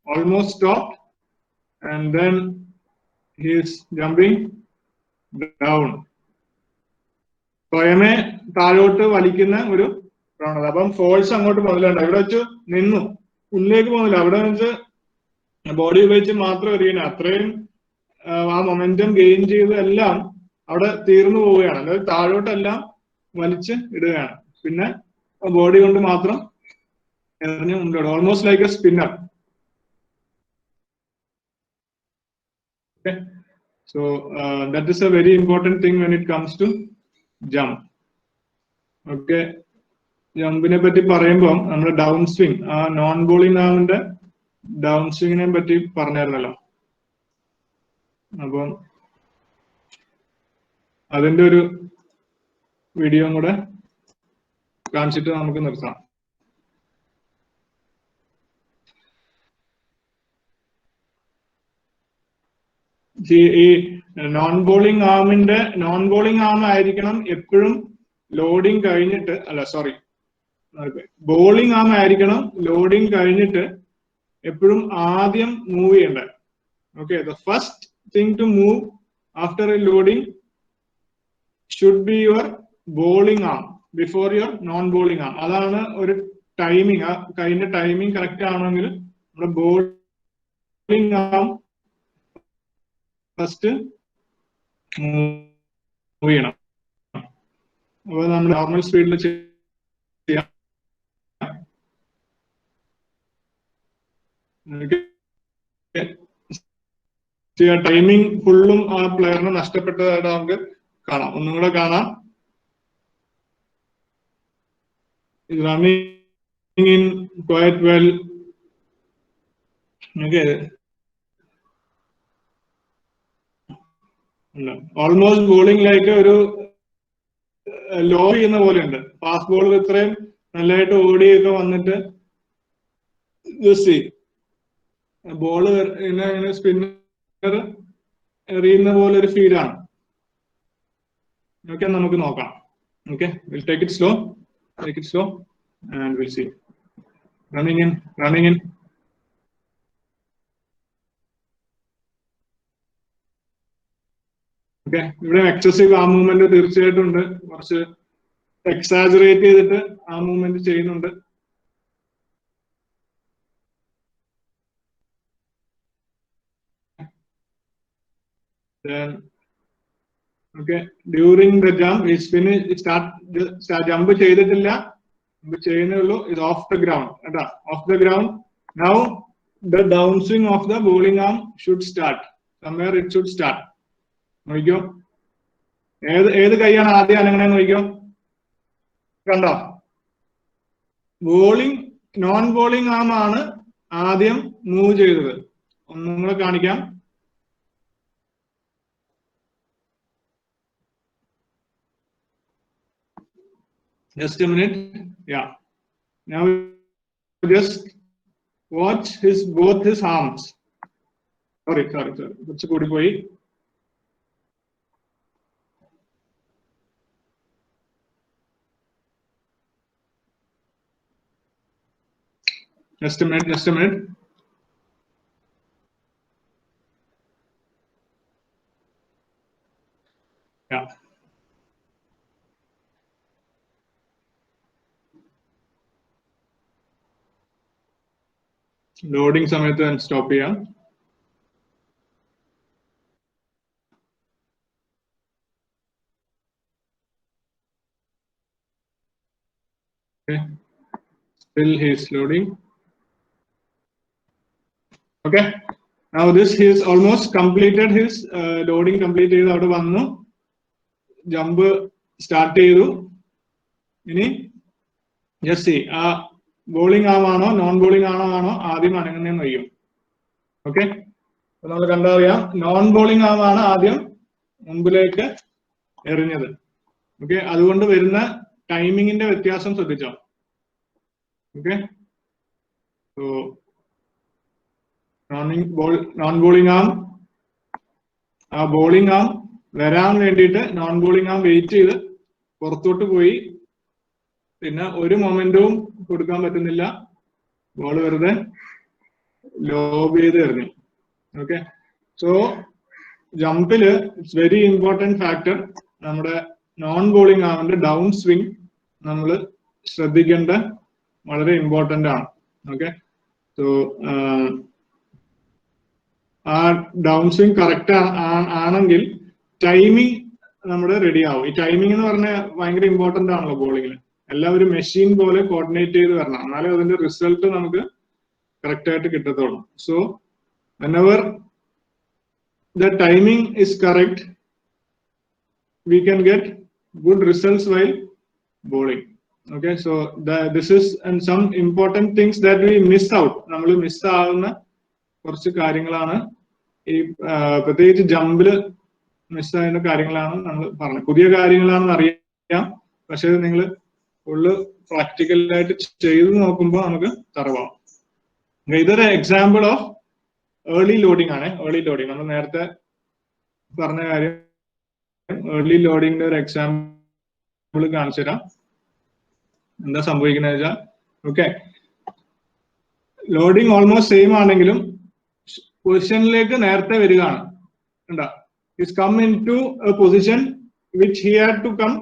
Almost stopped and then he is jumping down. സ്വയമേ താഴോട്ട് വലിക്കുന്ന ഒരു പ്രവണത. അപ്പം ഫോഴ്സ് അങ്ങോട്ട് പോകുന്നില്ല, ഇവിടെ വെച്ച് നിന്നു, ഉള്ളിലേക്ക് പോകുന്നില്ല. അവിടെ വെച്ച് ബോഡി ഉപയോഗിച്ച് മാത്രം എറിയണം. അത്രയും ആ മൊമെന്റം ഗെയിൻ ചെയ്ത് എല്ലാം അവിടെ തീർന്നു പോവുകയാണ്. അതായത് താഴോട്ടെല്ലാം വലിച്ച് ഇടുകയാണ്. പിന്നെ ബോഡി കൊണ്ട് മാത്രം എറിഞ്ഞ് മുന്നോട്ട്, almost like A spinner. Okay, so that is a very important thing when it comes to jump. Okay, ജമ്പിനെ പറ്റി പറയുമ്പോൾ നമ്മൾ ഡൗൺ സ്വിങ്, ആ നോൺ ബോളിംഗ് ആമിന്റെ ഡൗൺ സ്വിങ്ങിനെ പറ്റി പറഞ്ഞായിരുന്നല്ലോ. അപ്പം അതിന്റെ ഒരു വീഡിയോ കൂടെ കാണിച്ചിട്ട് നമുക്ക് നിർത്താം. ഈ നോൺ ബോളിംഗ് ആം ആയിരിക്കണം എപ്പോഴും ലോഡിങ് കഴിഞ്ഞിട്ട്, ബോളിംഗ് ആം ആയിരിക്കണം ലോഡിങ് കഴിഞ്ഞിട്ട് എപ്പോഴും ആദ്യം മൂവ് ചെയ്യേണ്ടത്. Okay, the first thing to move after a loading should be your bowling arm before your non bowling arm. അതാണ് ഒരു ടൈമിങ്. ആ കൈന്റെ ടൈമിങ് കറക്റ്റ് ആണെങ്കിൽ നമ്മുടെ ബോളിംഗ് ആം ഫസ്റ്റ് മൂവ് ചെയ്യണം. അപ്പൊ നമ്മൾ നോർമൽ സ്പീഡിൽ ചെയ്യാം. ടൈമിങ് ഫുള്ളും ആ പ്ലെയറിന് നഷ്ടപ്പെട്ടതായിട്ട് നമുക്ക് കാണാം. ഒന്നും കൂടെ കാണാം. Running in quiet well. Okay, almost bowling like ഒരു ലോ ചെയ്യുന്ന പോലെ ഉണ്ട്. ഫാസ്റ്റ് ബോൾ ഇത്രയും നല്ലതായിട്ട് ഓടിയൊക്കെ വന്നിട്ട് ബോള് സ്പിന്നർ എറിയുന്ന പോലെ ഒരു ഫീലാണ്. ഓക്കെ, നമുക്ക് നോക്കാം. Okay, we'll take it slow and we'll see. Running in. Okay, ഇവിടെ എക്സസീവ് ആ മൂവ്മെന്റ് തീർച്ചയായിട്ടും ഉണ്ട്. കുറച്ച് എക്സാജറേറ്റ് ചെയ്തിട്ട് ആ മൂവ്മെന്റ് ചെയ്യുന്നുണ്ട്. Then, okay, during the jump, he's finished. Jump ചെയ്തിട്ടില്ല. ചെയ്യുന്നുള്ളൂ. Is off the ground. Off the ground. Now the downswing of the bowling arm should start. Somewhere it should start. നോക്കിയോ, ഏത് കൈയാണ് ആദ്യം അനങ്ങണേന്ന് നോക്കിയോ. കണ്ടോ, ബോളിംഗ് നോൺ ബോളിംഗ് ആം ആണ് ആദ്യം മൂവ് ചെയ്തത്. ഒന്നും കൂടെ കാണിക്കാം. Just a minute. Yeah. Now just watch both his arms. Sorry. കുറച്ച് കൂടി പോയി. Just a minute. Yeah. Loading സമയത്ത് stop ചെയ്യാം. Okay. Still he is loading. Okay. Now he has almost completed his loading. Complete ചെയ്ത് അവിടെ വന്നു. Jump start ചെയ്തു. ഇനി just see ബോളിംഗ് ആവാണോ നോൺ ബോളിംഗ് ആണോ ആദ്യം അനങ്ങുന്നതെന്ന് അറിയും. ഓക്കെ, നമ്മൾ കണ്ടറിയാം, നോൺ ബോളിംഗ് ആവാണ് ആദ്യം മുമ്പിലേക്ക് എറിഞ്ഞത്. ഓക്കെ, അതുകൊണ്ട് വരുന്ന ടൈമിങ്ങിന്റെ വ്യത്യാസം ശ്രദ്ധിച്ചോ. ഓക്കെ, സോ നോൺ ബോളിംഗ് ആം, ആ ബോളിംഗ് ആം വരാൻ വേണ്ടിയിട്ട് നോൺ ബോളിംഗ് ആം വെയിറ്റ് ചെയ്ത് പുറത്തോട്ട് പോയി. പിന്നെ ഒരു മൊമെന്റവും കൊടുക്കാൻ പറ്റുന്നില്ല. ബോൾ വെറുതെ ലോബ് ചെയ്ത് എറിഞ്ഞു. ഓക്കെ, സോ ജമ്പില് ഇറ്റ്സ് വെരി ഇമ്പോർട്ടന്റ് ഫാക്ടർ. നമ്മുടെ നോൺ ബോളിംഗ് ആമിന്റെ ഡൗൺ സ്വിംഗ് നമ്മൾ ശ്രദ്ധിക്കേണ്ട വളരെ ഇമ്പോർട്ടന്റ് ആണ്. ഓക്കെ, സോ ആ ഡൗൺ സ്വിംഗ് കറക്റ്റ് ആണെങ്കിൽ ടൈമിംഗ് നമ്മുടെ റെഡി ആവും. ഈ ടൈമിംഗ് എന്ന് പറഞ്ഞാൽ ഭയങ്കര ഇമ്പോർട്ടന്റ് ആണല്ലോ ബോളിങ്ങിൽ. എല്ലാവരും മെഷീൻ പോലെ കോർഡിനേറ്റ് ചെയ്ത് വരണം, എന്നാലേ അതിന്റെ റിസൾട്ട് നമുക്ക് കറക്റ്റ് ആയിട്ട് കിട്ടത്തുള്ളൂ. So whenever the timing is correct, we can get good results while bowling. Okay, so this is and some important things that we miss out. നമ്മൾ മിസ് ആവുന്ന കുറച്ച് കാര്യങ്ങളാണ് ഈ പ്രത്യേകിച്ച് ജമ്പില് മിസ്സാകുന്ന കാര്യങ്ങളാണ് നമ്മൾ പറഞ്ഞത്. പുതിയ കാര്യങ്ങളാണെന്ന് അറിയാം, പക്ഷെ നിങ്ങൾ ഫുള്ള് പ്രാക്ടിക്കലായിട്ട് ചെയ്ത് നോക്കുമ്പോൾ നമുക്ക് തറവാം. ഇതൊരു എക്സാമ്പിൾ ഓഫ് ഏർലി ലോഡിംഗ് ആണ്. ഏർലി ലോഡിംഗ് നമ്മൾ നേരത്തെ പറഞ്ഞ കാര്യം, ഏർലി ലോഡിങ്ങിന്റെ ഒരു എക്സാമ്പിൾ കാണിച്ചു തരാം. എന്താ സംഭവിക്കുന്നത് വെച്ചാൽ, ഓക്കെ, ലോഡിംഗ് ഓൾമോസ്റ്റ് സെയിം ആണെങ്കിലും പൊസിഷനിലേക്ക് നേരത്തെ വരികയാണ്. കണ്ടോ, his come in to a position which he had to come.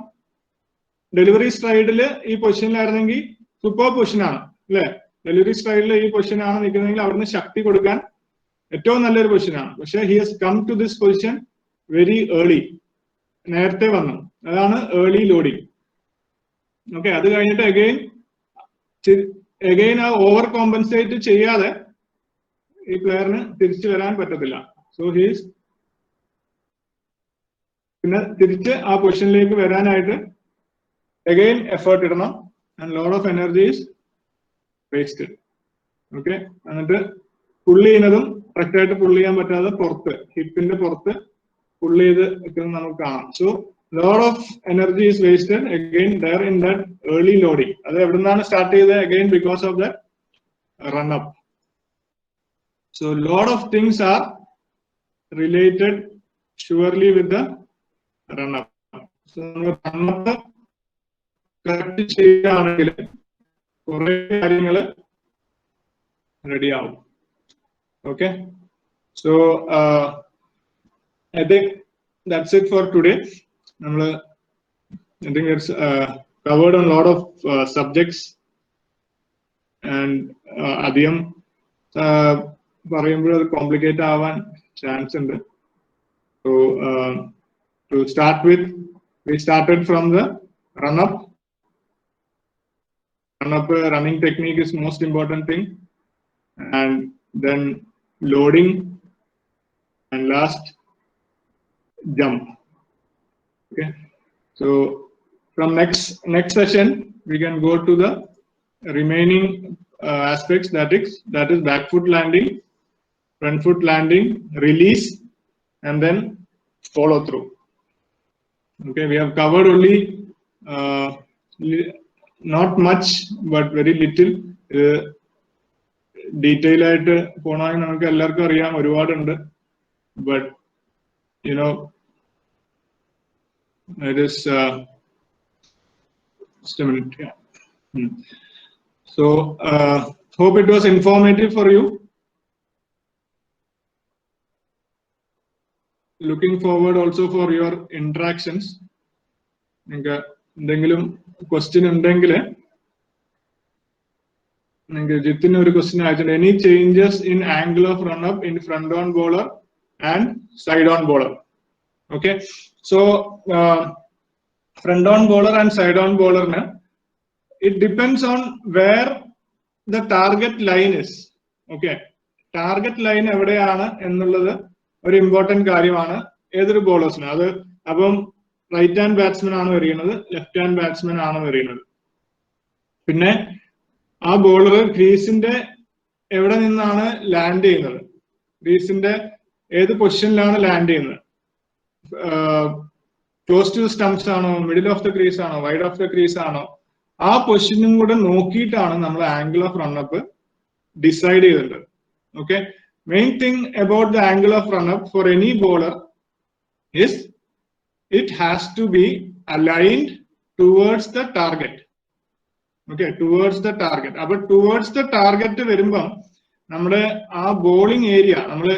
Delivery സ്ട്രൈഡില് ഈ പൊസിഷനിലായിരുന്നെങ്കിൽ സൂപ്പർ പൊസിഷനാണ് അല്ലെ. ഡെലിവറി സ്ട്രൈഡിൽ ഈ പൊസിഷനാണ് നിൽക്കുന്നതെങ്കിൽ അവിടുന്ന് ശക്തി കൊടുക്കാൻ ഏറ്റവും നല്ലൊരു പൊസിഷനാണ്. പക്ഷെ he has come to this position very early, നേരത്തെ വന്നു. അതാണ് ഏർലി ലോഡിങ്. ഓക്കെ, അത് കഴിഞ്ഞിട്ട് അഗെയിൻ ആ ഓവർ കോമ്പൻസേറ്റ് ചെയ്യാതെ ഈ പ്ലെയറിന് തിരിച്ചു വരാൻ പറ്റത്തില്ല. സോ ഹീസ് പിന്നെ തിരിച്ച് ആ പൊസിഷനിലേക്ക് വരാനായിട്ട് again effort ഇടണം, and lot of energy is wasted. Okay, എന്നിട്ട് പുള്ളി ചെയ്യുന്നതും കറക്റ്റ് ആയിട്ട് പുള്ളി ചെയ്യാൻ പറ്റാതെ പുറത്ത്, ഹിപ്പിന്റെ പുറത്ത് പുള്ളി ചെയ്ത് വെക്കുന്നത് നമുക്ക് കാണാം. So lot of energy is wasted again there in that early loading. അത് എവിടുന്നാണ് സ്റ്റാർട്ട് ചെയ്തത്? again because of that run up. So lot of things are related surely with the run up. So run up correct ചെയ്യുകയാണെങ്കിൽ കുറെ കാര്യങ്ങള് ready ആവും. Okay, so I think that's it for today. നമ്മള് I think it's covered on lot of subjects and അധികം പറയുമ്പോൾ അത് complicate ആവാൻ chance ഉണ്ട്. So to start with, we started from the run-up. Run-up running technique is most important thing, and then loading, and last jump. Okay, so from next session we can go to the remaining aspects, that is back foot landing, front foot landing, release, and then follow through. Okay, we have covered only not much but very little. Detail ആയിട്ട് പോണമെങ്കിൽ നമുക്ക് എല്ലാവർക്കും അറിയാം, ഒരുപാടുണ്ട്. But you know, it is just a minute. Yeah. So hope it was informative for you. Looking forward also for your interactions. നിങ്ങൾക്ക് എന്തെങ്കിലും question ഉണ്ടെങ്കിൽ നിങ്ങൾക്ക് ജിത്തിന് ഒരു ക്വസ്റ്റ്യൻ അയച്ചിട്ടുണ്ട്. Any changes in angle of run up in front on bowler and side on bowler? Okay, so front on bowler and side on bowler, it depends on where the target line is. Okay, target line എവിടെയാണ് എന്നുള്ളത് ഒരു important കാര്യമാണ് ഏതൊരു ബോളേഴ്സിന്. അത് അപ്പം right hand batsman ആണ് എറിയുന്നത്, left hand batsman ആണ് എറിയുന്നത്. പിന്നെ ആ ബോളർ ക്രീസിന്റെ എവിടെ നിന്നാണ് ലാൻഡ് ചെയ്യുന്നത്, ക്രീസിന്റെ ഏത് പൊസിഷനിലാണ് ലാൻഡ് ചെയ്യുന്നത്, ക്ലോസ് ടു സ്റ്റംപ്സ് ആണോ, മിഡിൽ ഓഫ് ദ ക്രീസ് ആണോ, വൈഡ് ഓഫ് ദ ക്രീസ് ആണോ, ആ പൊസിഷനും കൂടെ നോക്കിയിട്ടാണ് നമ്മൾ ആംഗിൾ ഓഫ് റണ്ണപ്പ് ഡിസൈഡ് ചെയ്തിട്ടുള്ളത്. Okay, main thing about the angle of run up for any bowler is it has to be aligned towards the target. Okay, towards the target. But towards the target വരുമ്പം നമ്മുടെ ആ bowling area, നമ്മള്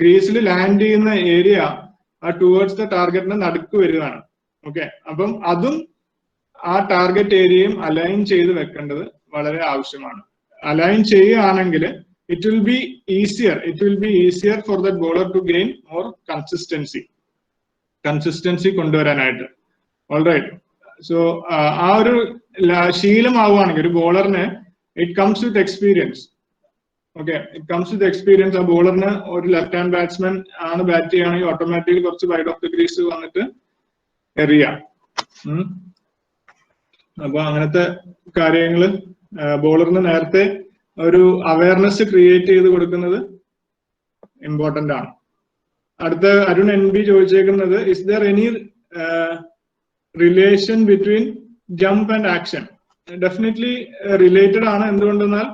ഗ്രീസിൽ land ചെയ്യുന്ന area ആ towards the ടാർഗറ്റിന് നടുക്ക് വരികയാണ്. Okay, അപ്പം അതും ആ ടാർഗറ്റ് ഏരിയയും അലൈൻ ചെയ്ത് വെക്കേണ്ടത് വളരെ ആവശ്യമാണ്. അലൈൻ ചെയ്യുകയാണെങ്കിൽ it will be easier for that bowler to gain more consistency കൊണ്ടുവരാനായിട്ട്. Alright, so ആ ഒരു ശീലമാവുകയാണെങ്കിൽ ഒരു ബോളറിന് it comes with experience. Okay, it comes with experience. ആ ബോളറിന് ഒരു ലെഫ്റ്റ് ഹാൻഡ് ബാറ്റ്സ്മാൻ ആണ് ബാറ്റ് ചെയ്യുകയാണെങ്കിൽ ഓട്ടോമാറ്റിക്കലി കുറച്ച് വൈഡ് ഓഫ് ദ ക്രീസ് വന്നിട്ട് എറിയാം. അപ്പൊ അങ്ങനത്തെ കാര്യങ്ങള് ബോളറിന് നേരത്തെ ഒരു അവയർനെസ് ക്രിയേറ്റ് ചെയ്ത് കൊടുക്കുന്നത് ഇമ്പോർട്ടന്റ് ആണ്. അടുത്ത അരുൺ NB ചോദിച്ചേക്കുന്നത്, is there any relation between jump and action? Definitely related ആണ്. എന്തുകൊണ്ടെന്നാൽ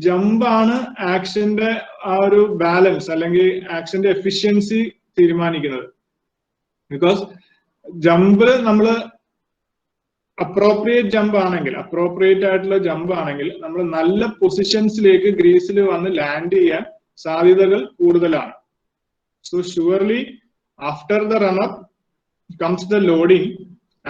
ജമ്പ് ആണ് ആക്ഷന്റെ ആ ഒരു ബാലൻസ് അല്ലെങ്കിൽ ആക്ഷന്റെ എഫിഷ്യൻസി തീരുമാനിക്കുന്നത്. ബിക്കോസ് ജമ്പ് നമ്മള് അപ്രോപ്രിയേറ്റ് ആയിട്ടുള്ള ജമ്പ് ആണെങ്കിൽ നമ്മൾ നല്ല പൊസിഷൻസിലേക്ക് ഗ്രീസിൽ വന്ന് ലാൻഡ് ചെയ്യാൻ സാധ്യതകൾ കൂടുതലാണ്. So surely after the run up comes the loading,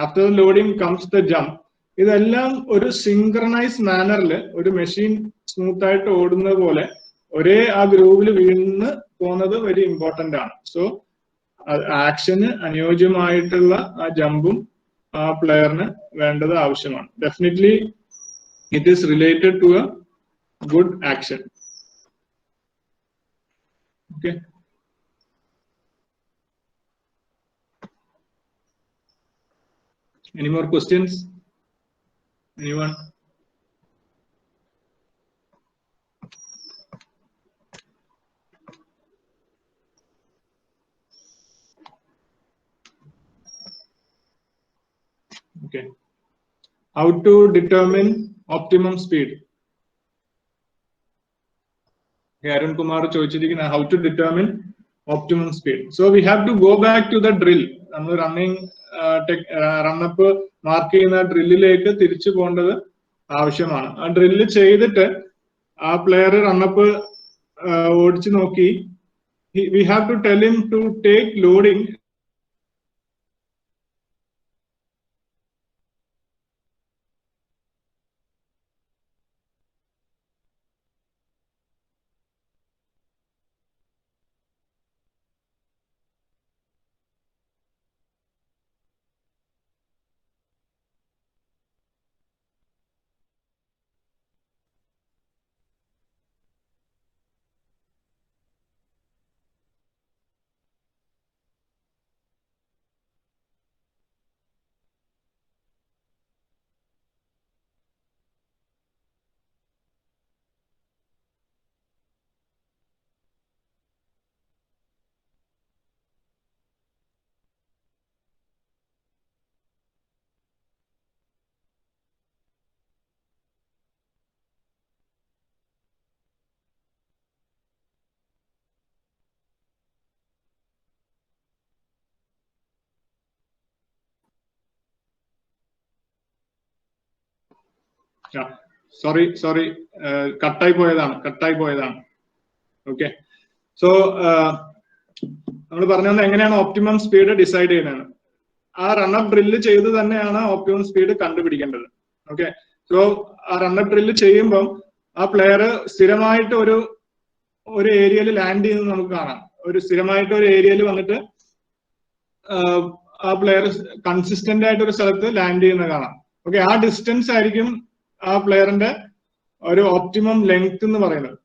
after the loading comes the jump. ഇതെല്ലാം ഒരു സിങ്ക്രണൈസ് മാനറിൽ ഒരു മെഷീൻ സ്മൂത്ത് ആയിട്ട് ഓടുന്നത് പോലെ ഒരേ ആ ഗ്രൂവിൽ വീണ് പോകുന്നത് വെരി ഇമ്പോർട്ടന്റ് ആണ്. സോ ആക്ഷന് അനുയോജ്യമായിട്ടുള്ള ആ ജമ്പും ആ പ്ലെയറിന് വേണ്ടത് ആവശ്യമാണ്. Definitely it is related to a good action. Okay, any more questions? Anyone? Okay, how to determine optimum speed? Arun Kumar ചോദിച്ചിരിക്കുന്ന how to determine optimum speed. So we have to go back to the drill. നമ്മൾ run up mark ചെയ്യുന്ന ഡ്രില്ലിലേക്ക് തിരിച്ചു പോകേണ്ടത് ആവശ്യമാണ്. ആ drill ചെയ്തിട്ട് ആ player run up ഓടിച്ചു നോക്കി, we have to tell him to take loading sorry കട്ടായി പോയതാണ്. ഓക്കെ, സോ നമ്മൾ പറഞ്ഞത് എങ്ങനെയാണ് ഓപ്റ്റിമം സ്പീഡ് ഡിസൈഡ് ചെയ്യുന്നത്. ആ റണ്ണപ്പ് ഡ്രില്ല് ചെയ്ത് തന്നെയാണ് ഓപ്റ്റിമം സ്പീഡ് കണ്ടുപിടിക്കേണ്ടത്. ഓക്കെ, സോ ആ റണ്ണപ്പ് ഡ്രില്ല് ചെയ്യുമ്പം ആ പ്ലെയർ സ്ഥിരമായിട്ട് ഒരു ഏരിയയിൽ ലാൻഡ് ചെയ്യുന്നത് നമുക്ക് കാണാം. സ്ഥിരമായിട്ട് ഒരു ഏരിയയിൽ വന്നിട്ട് ആ പ്ലെയർ കൺസിസ്റ്റന്റ് ആയിട്ട് ഒരു സ്ഥലത്ത് ലാൻഡ് ചെയ്യുന്നത് കാണാം. ഓക്കെ, ആ ഡിസ്റ്റൻസ് ആയിരിക്കും ആ പ്ലെയറിന്റെ ഒരു ഓപ്റ്റിമം ലെങ്ത് എന്ന് പറയുന്നത്.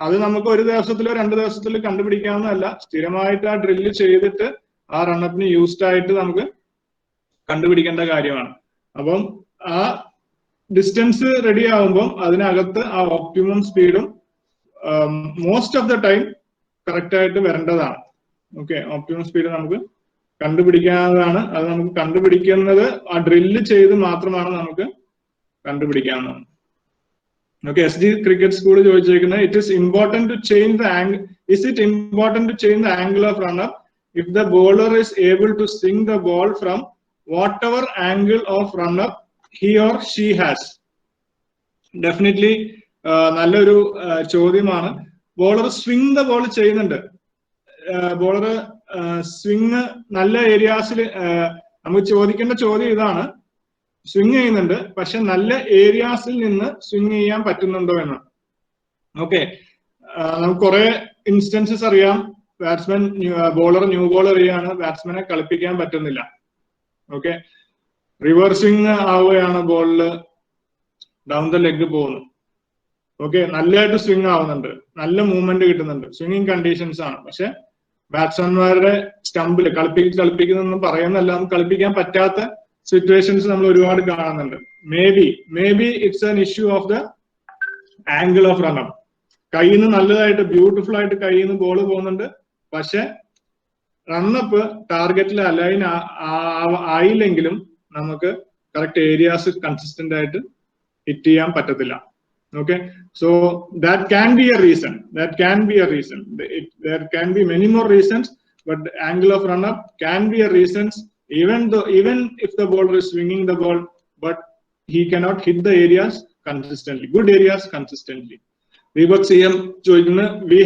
അത് നമുക്ക് ഒരു ദിവസത്തിലോ 2 ദിവസത്തിലോ കണ്ടുപിടിക്കാവുന്നതല്ല. സ്ഥിരമായിട്ട് ആ ഡ്രില്ല് ചെയ്തിട്ട് ആ റണ്ണപ്പിന് യൂസ്ഡ് ആയിട്ട് നമുക്ക് കണ്ടുപിടിക്കേണ്ട കാര്യമാണ്. അപ്പം ആ ഡിസ്റ്റൻസ് റെഡി ആകുമ്പോൾ അതിനകത്ത് ആ ഓപ്റ്റിമം സ്പീഡും most of the time correct ആയിട്ട് വരേണ്ടതാണ്. ഓക്കെ, ഓപ്റ്റിമം സ്പീഡ് നമുക്ക് കണ്ടുപിടിക്കാവുന്നതാണ്. അത് നമുക്ക് കണ്ടുപിടിക്കുന്നത് ആ ഡ്രില്ല് ചെയ്ത് മാത്രമാണ് നമുക്ക് കണ്ടുപിടിക്കാവുന്നത്. ഓക്കെ, SG ക്രിക്കറ്റ് സ്കൂൾ ചോദിച്ചിരിക്കുന്നത് it is important to change the angle. Is it important to change the angle of runner if the bowler is able to swing the ball from whatever angle of runner he or she has? Definitely നല്ലൊരു ചോദ്യമാണ്. Bowler swing the ball ചെയ്യുന്നുണ്ട്. Bowler swing നല്ല ഏരിയാസിൽ നമുക്ക് ചോദിക്കേണ്ട ചോദ്യം ഇതാണ്, swing ചെയ്യുന്നുണ്ട് പക്ഷെ നല്ല ഏരിയാസിൽ നിന്ന് സ്വിംഗ് ചെയ്യാൻ പറ്റുന്നുണ്ടോ എന്ന്. ഓക്കെ, നമുക്ക് കുറെ ഇൻസ്റ്റൻസസ് അറിയാം. ബാറ്റ്സ്മാൻ ബോളർ ന്യൂ ബോളർ ചെയ്യാണ്, ബാറ്റ്സ്മാനെ കളിപ്പിക്കാൻ പറ്റുന്നില്ല. ഓക്കെ, റിവേഴ്സ് സ്വിംഗ് ആവുകയാണ്, ബോളിൽ ഡൗൺ ദ ലെഗ് പോകുന്നു. ഓക്കെ, നല്ലതായിട്ട് സ്വിംഗ് ആവുന്നുണ്ട്, നല്ല മൂവ്മെന്റ് കിട്ടുന്നുണ്ട്, സ്വിംഗിങ് കണ്ടീഷൻസ് ആണ്. പക്ഷെ ബാറ്റ്സ്മാൻമാരുടെ സ്റ്റംപിൽ കളിപ്പിക്കുന്നൊന്നും പറയുന്നല്ല, കളിപ്പിക്കാൻ പറ്റാത്ത സിറ്റുവേഷൻസ് നമ്മൾ ഒരുപാട് കാണുന്നുണ്ട്. May be it's an issue of the angle of run up. കയ്യിൽ നിന്ന് നല്ലതായിട്ട് ബ്യൂട്ടിഫുൾ ആയിട്ട് കയ്യിൽ നിന്ന് ബോൾ പോകുന്നുണ്ട്, പക്ഷെ റണ്ണപ്പ് ടാർഗറ്റിൽ അലൈൻ ആയില്ലെങ്കിലും നമുക്ക് കറക്റ്റ് ഏരിയാസ് കൺസിസ്റ്റന്റ് ആയിട്ട് ഹിറ്റ് ചെയ്യാൻ പറ്റത്തില്ല. Okay, so that can be a reason. There can be many more reasons, but the angle of run-up can be a reason. Even if the bowler is swinging the ball, but he cannot hit the areas consistently, good areas consistently. We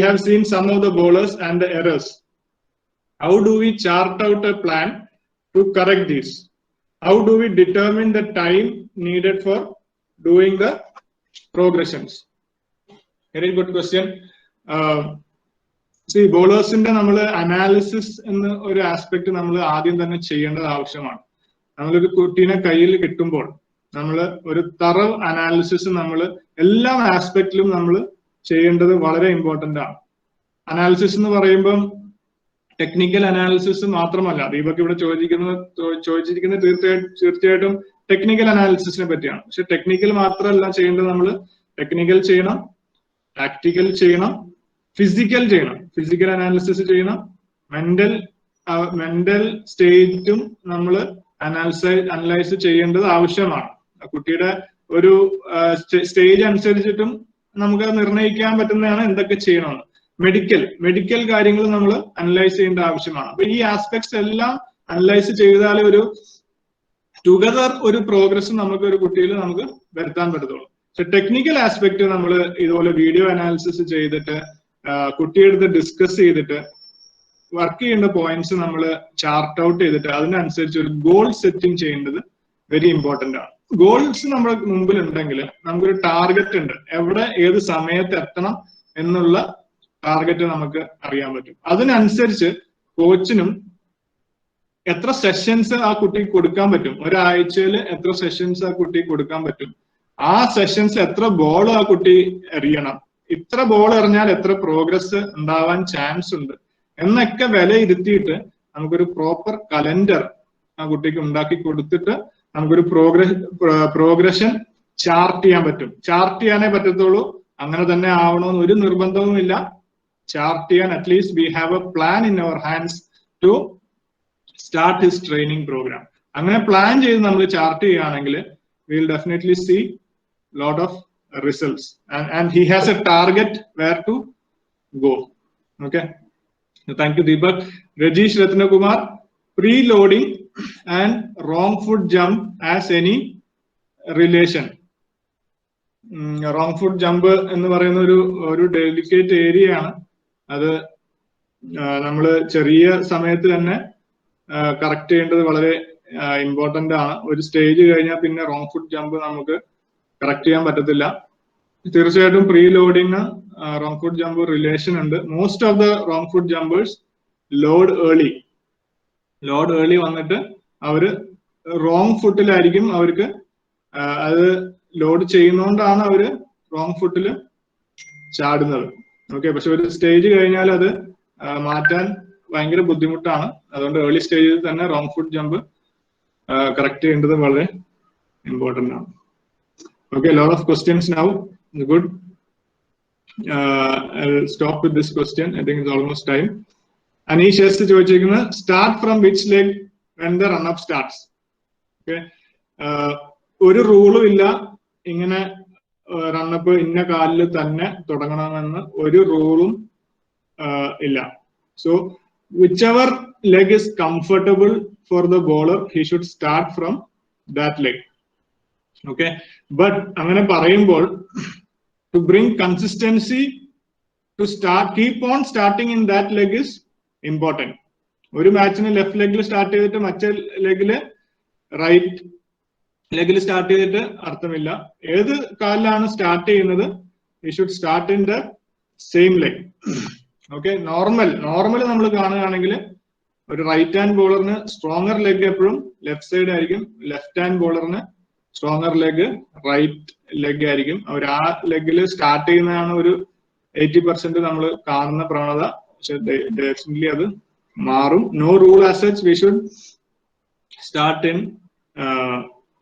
have seen some of the bowlers and the errors. How do we chart out a plan to correct this? How do we determine the time needed for doing the progressions? Very good question. See, bowlers in the analysis എന്ന ഒരു aspect നമ്മൾ ആദ്യം തന്നെ ചെയ്യേണ്ടത് ആവശ്യമാണ്. നമ്മളൊരു കുട്ടീനെ കയ്യിൽ കിട്ടുമ്പോൾ നമ്മൾ ഒരു തറവ് അനാലിസിസ് നമ്മൾ എല്ലാ ആസ്പെക്റ്റിലും നമ്മൾ ചെയ്യേണ്ടത് വളരെ ഇമ്പോർട്ടന്റ് ആണ്. അനാലിസിസ് എന്ന് പറയുമ്പം ടെക്നിക്കൽ അനാലിസിസ് മാത്രമല്ല. ദീപക് ഇവിടെ ചോദിച്ചിരിക്കുന്നത് തീർച്ചയായിട്ടും ടെക്നിക്കൽ അനാലിസിസിനെ പറ്റിയാണ്. പക്ഷെ ടെക്നിക്കൽ മാത്രമല്ല ചെയ്യേണ്ടത്, നമ്മൾ ടെക്നിക്കൽ ചെയ്യണം, ടാക്ടിക്കൽ ചെയ്യണം, ഫിസിക്കൽ ചെയ്യണം, ഫിസിക്കൽ അനാലിസിസ് ചെയ്യണം, മെന്റൽ സ്റ്റേറ്റും നമ്മൾ അനലൈസ് ചെയ്യേണ്ടത് ആവശ്യമാണ്. കുട്ടിയുടെ ഒരു സ്റ്റേജ് അനുസരിച്ചിട്ടും നമുക്ക് നിർണ്ണയിക്കാൻ പറ്റുന്നതാണ് എന്തൊക്കെ ചെയ്യണമെന്ന്. മെഡിക്കൽ കാര്യങ്ങൾ നമ്മൾ അനലൈസ് ചെയ്യേണ്ട ആവശ്യമാണ്. അപ്പൊ ഈ ആസ്പെക്ട്സ് എല്ലാം അനലൈസ് ചെയ്താൽ ഒരു ടുഗദർ ഒരു പ്രോഗ്രസ് നമുക്ക് ഒരു കുട്ടിയിൽ നമുക്ക് വരുത്താൻ പറ്റത്തുള്ളൂ. പക്ഷെ ടെക്നിക്കൽ ആസ്പെക്ട് നമ്മൾ ഇതുപോലെ വീഡിയോ അനാലിസിസ് ചെയ്തിട്ട് കുട്ടിയെടുത്ത് ഡിസ്കസ് ചെയ്തിട്ട് വർക്ക് ചെയ്യേണ്ട പോയിന്റ്സ് നമ്മൾ ചാർട്ട് ഔട്ട് ചെയ്തിട്ട് അതിനനുസരിച്ച് ഒരു ഗോൾ സെറ്റിംഗ് ചെയ്യേണ്ടത് വെരി ഇമ്പോർട്ടന്റ് ആണ്. ഗോൾസ് നമ്മുടെ മുമ്പിൽ ഉണ്ടെങ്കിൽ നമുക്കൊരു ടാർഗറ്റ് ഉണ്ട്, എവിടെ ഏത് സമയത്ത് എത്തണം എന്നുള്ള ടാർഗറ്റ് നമുക്ക് അറിയാൻ പറ്റും. അതിനനുസരിച്ച് കോച്ചിനും എത്ര സെഷൻസ് ആ കുട്ടിക്ക് കൊടുക്കാൻ പറ്റും, ഒരാഴ്ചയിൽ എത്ര സെഷൻസ് ആ കുട്ടിക്ക് കൊടുക്കാൻ പറ്റും, ആ സെഷൻസ് എത്ര ബോൾ ആ കുട്ടി എറിയണം, ഇത്ര ബോൾ എറിഞ്ഞാൽ എത്ര പ്രോഗ്രസ് ഉണ്ടാവാൻ ചാൻസ് ഉണ്ട് എന്നൊക്കെ വിലയിരുത്തിയിട്ട് നമുക്കൊരു പ്രോപ്പർ കലണ്ടർ ആ കുട്ടിക്ക് ഉണ്ടാക്കി കൊടുത്തിട്ട് നമുക്കൊരു പ്രോഗ്രഷൻ ചാർട്ട് ചെയ്യാൻ പറ്റും. ചാർട്ട് ചെയ്യാനേ പറ്റത്തുള്ളൂ, അങ്ങനെ തന്നെ ആവണമെന്ന് ഒരു നിർബന്ധവുമില്ല. ചാർട്ട് ചെയ്യാൻ at least we have a plan in our hands to start his training program. അങ്ങനെ പ്ലാൻ ചെയ്ത് നമ്മൾ ചാർട്ട് ചെയ്യുകയാണെങ്കിൽ we will definitely see lot of results and he has a target where to go. Okay, thank you Deepak. Rajeesh Rathnakumar, preloading and wrong foot jump as any relation? Wrong foot jump എന്ന് പറയുന്ന ഒരു delicate area ആണ്. അത് നമ്മൾ ചെറിയ സമയത്ത് തന്നെ correct ചെയ്യേണ്ടത് വളരെ ഇമ്പോർട്ടന്റ് ആണ്. ഒരു സ്റ്റേജ് കഴിഞ്ഞാൽ പിന്നെ റോങ് ഫുട്ട് ജമ്പ് നമുക്ക് കറക്റ്റ് ചെയ്യാൻ പറ്റത്തില്ല. തീർച്ചയായിട്ടും pre loading wrong foot jump relation ഉണ്ട്. Most of the wrong foot jumpers load early വന്നിട്ട് അവര് റോങ് ഫുട്ടിലായിരിക്കും അവർക്ക് അത് ലോഡ് ചെയ്യുന്നോണ്ടാണ് അവര് റോങ് ഫുട്ടിൽ ചാടുന്നത്. ഓക്കെ, പക്ഷെ ഒരു സ്റ്റേജ് കഴിഞ്ഞാൽ അത് മാറ്റാൻ ഭയങ്കര ബുദ്ധിമുട്ടാണ്. അതുകൊണ്ട് ഏർലി സ്റ്റേജിൽ തന്നെ റോങ് ഫുട്ട് ജമ്പ് കറക്റ്റ് ചെയ്യേണ്ടത് വളരെ ഇമ്പോർട്ടന്റ് ആണ്. Okay, lot of questions now. Good. I'll stop with this question. I think it's almost time. Anish has ചോദിച്ചിരിക്കുന്നത് start from which leg when the run up starts. Okay, ഒരു റൂളും ഇല്ല ഇങ്ങനെ run up ഇന്ന കാലിൽ തന്നെ തുടങ്ങണമെന്ന് ഒരു റൂളും ഇല്ല. So whichever leg is comfortable for the bowler, he should start from that leg. Okay, but അങ്ങനെ പറയുമ്പോൾ to bring consistency to start, keep on starting in that leg is important. ഒരു മാച്ചിന് ലെഫ്റ്റ് ലെഗിൽ സ്റ്റാർട്ട് ചെയ്തിട്ട് മറ്റേ ലെഗില് right ലെഗിൽ start ചെയ്തിട്ട് അർത്ഥമില്ല. ഏത് കാലിലാണ് start ചെയ്യുന്നത്, you should start in the same leg. Okay, normal നമ്മൾ കാണുകയാണെങ്കിൽ ഒരു റൈറ്റ് ഹാൻഡ് ബോളറിന് സ്ട്രോങ്ങർ ലെഗ് എപ്പോഴും ലെഫ്റ്റ് സൈഡ് ആയിരിക്കും, ലെഫ്റ്റ് ഹാൻഡ് ബോളറിന് സ്ട്രോങ്ങർ ലെഗ് റൈറ്റ് ലെഗ് ആയിരിക്കും. അവർ ആ ലെഗിൽ സ്റ്റാർട്ട് ചെയ്യുന്നതാണ് ഒരു 80% നമ്മൾ കാണുന്ന പ്രവണത. പക്ഷെ ഡെഫിനറ്റ്ലി അത് മാറും. No rule as such, we should start in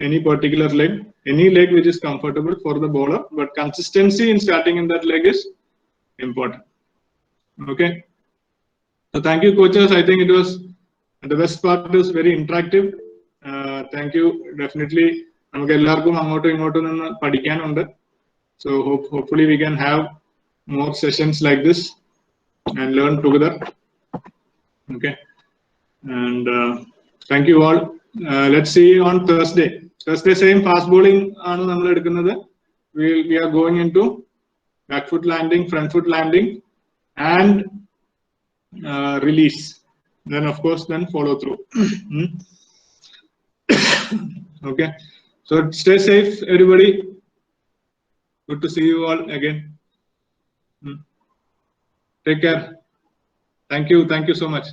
any particular leg, any leg which is comfortable for the bowler, but consistency in starting in that leg is important. Okay, so thank you coaches. I think it was the best part is very interactive. Thank you. Definitely നമുക്ക് എല്ലാവർക്കും അങ്ങോട്ടും ഇങ്ങോട്ടും നിന്ന് പഠിക്കാനുണ്ട്. So hopefully we can have more sessions like this and learn together. Okay, and thank you all. Let's see you on Thursday. Same fast bowling ആണ് നമ്മൾ എടുക്കുന്നത്. We are going into back foot landing, front foot landing and release. Then of course then follow through. Okay, so stay safe everybody. Good to see you all again. Take care. Thank you so much.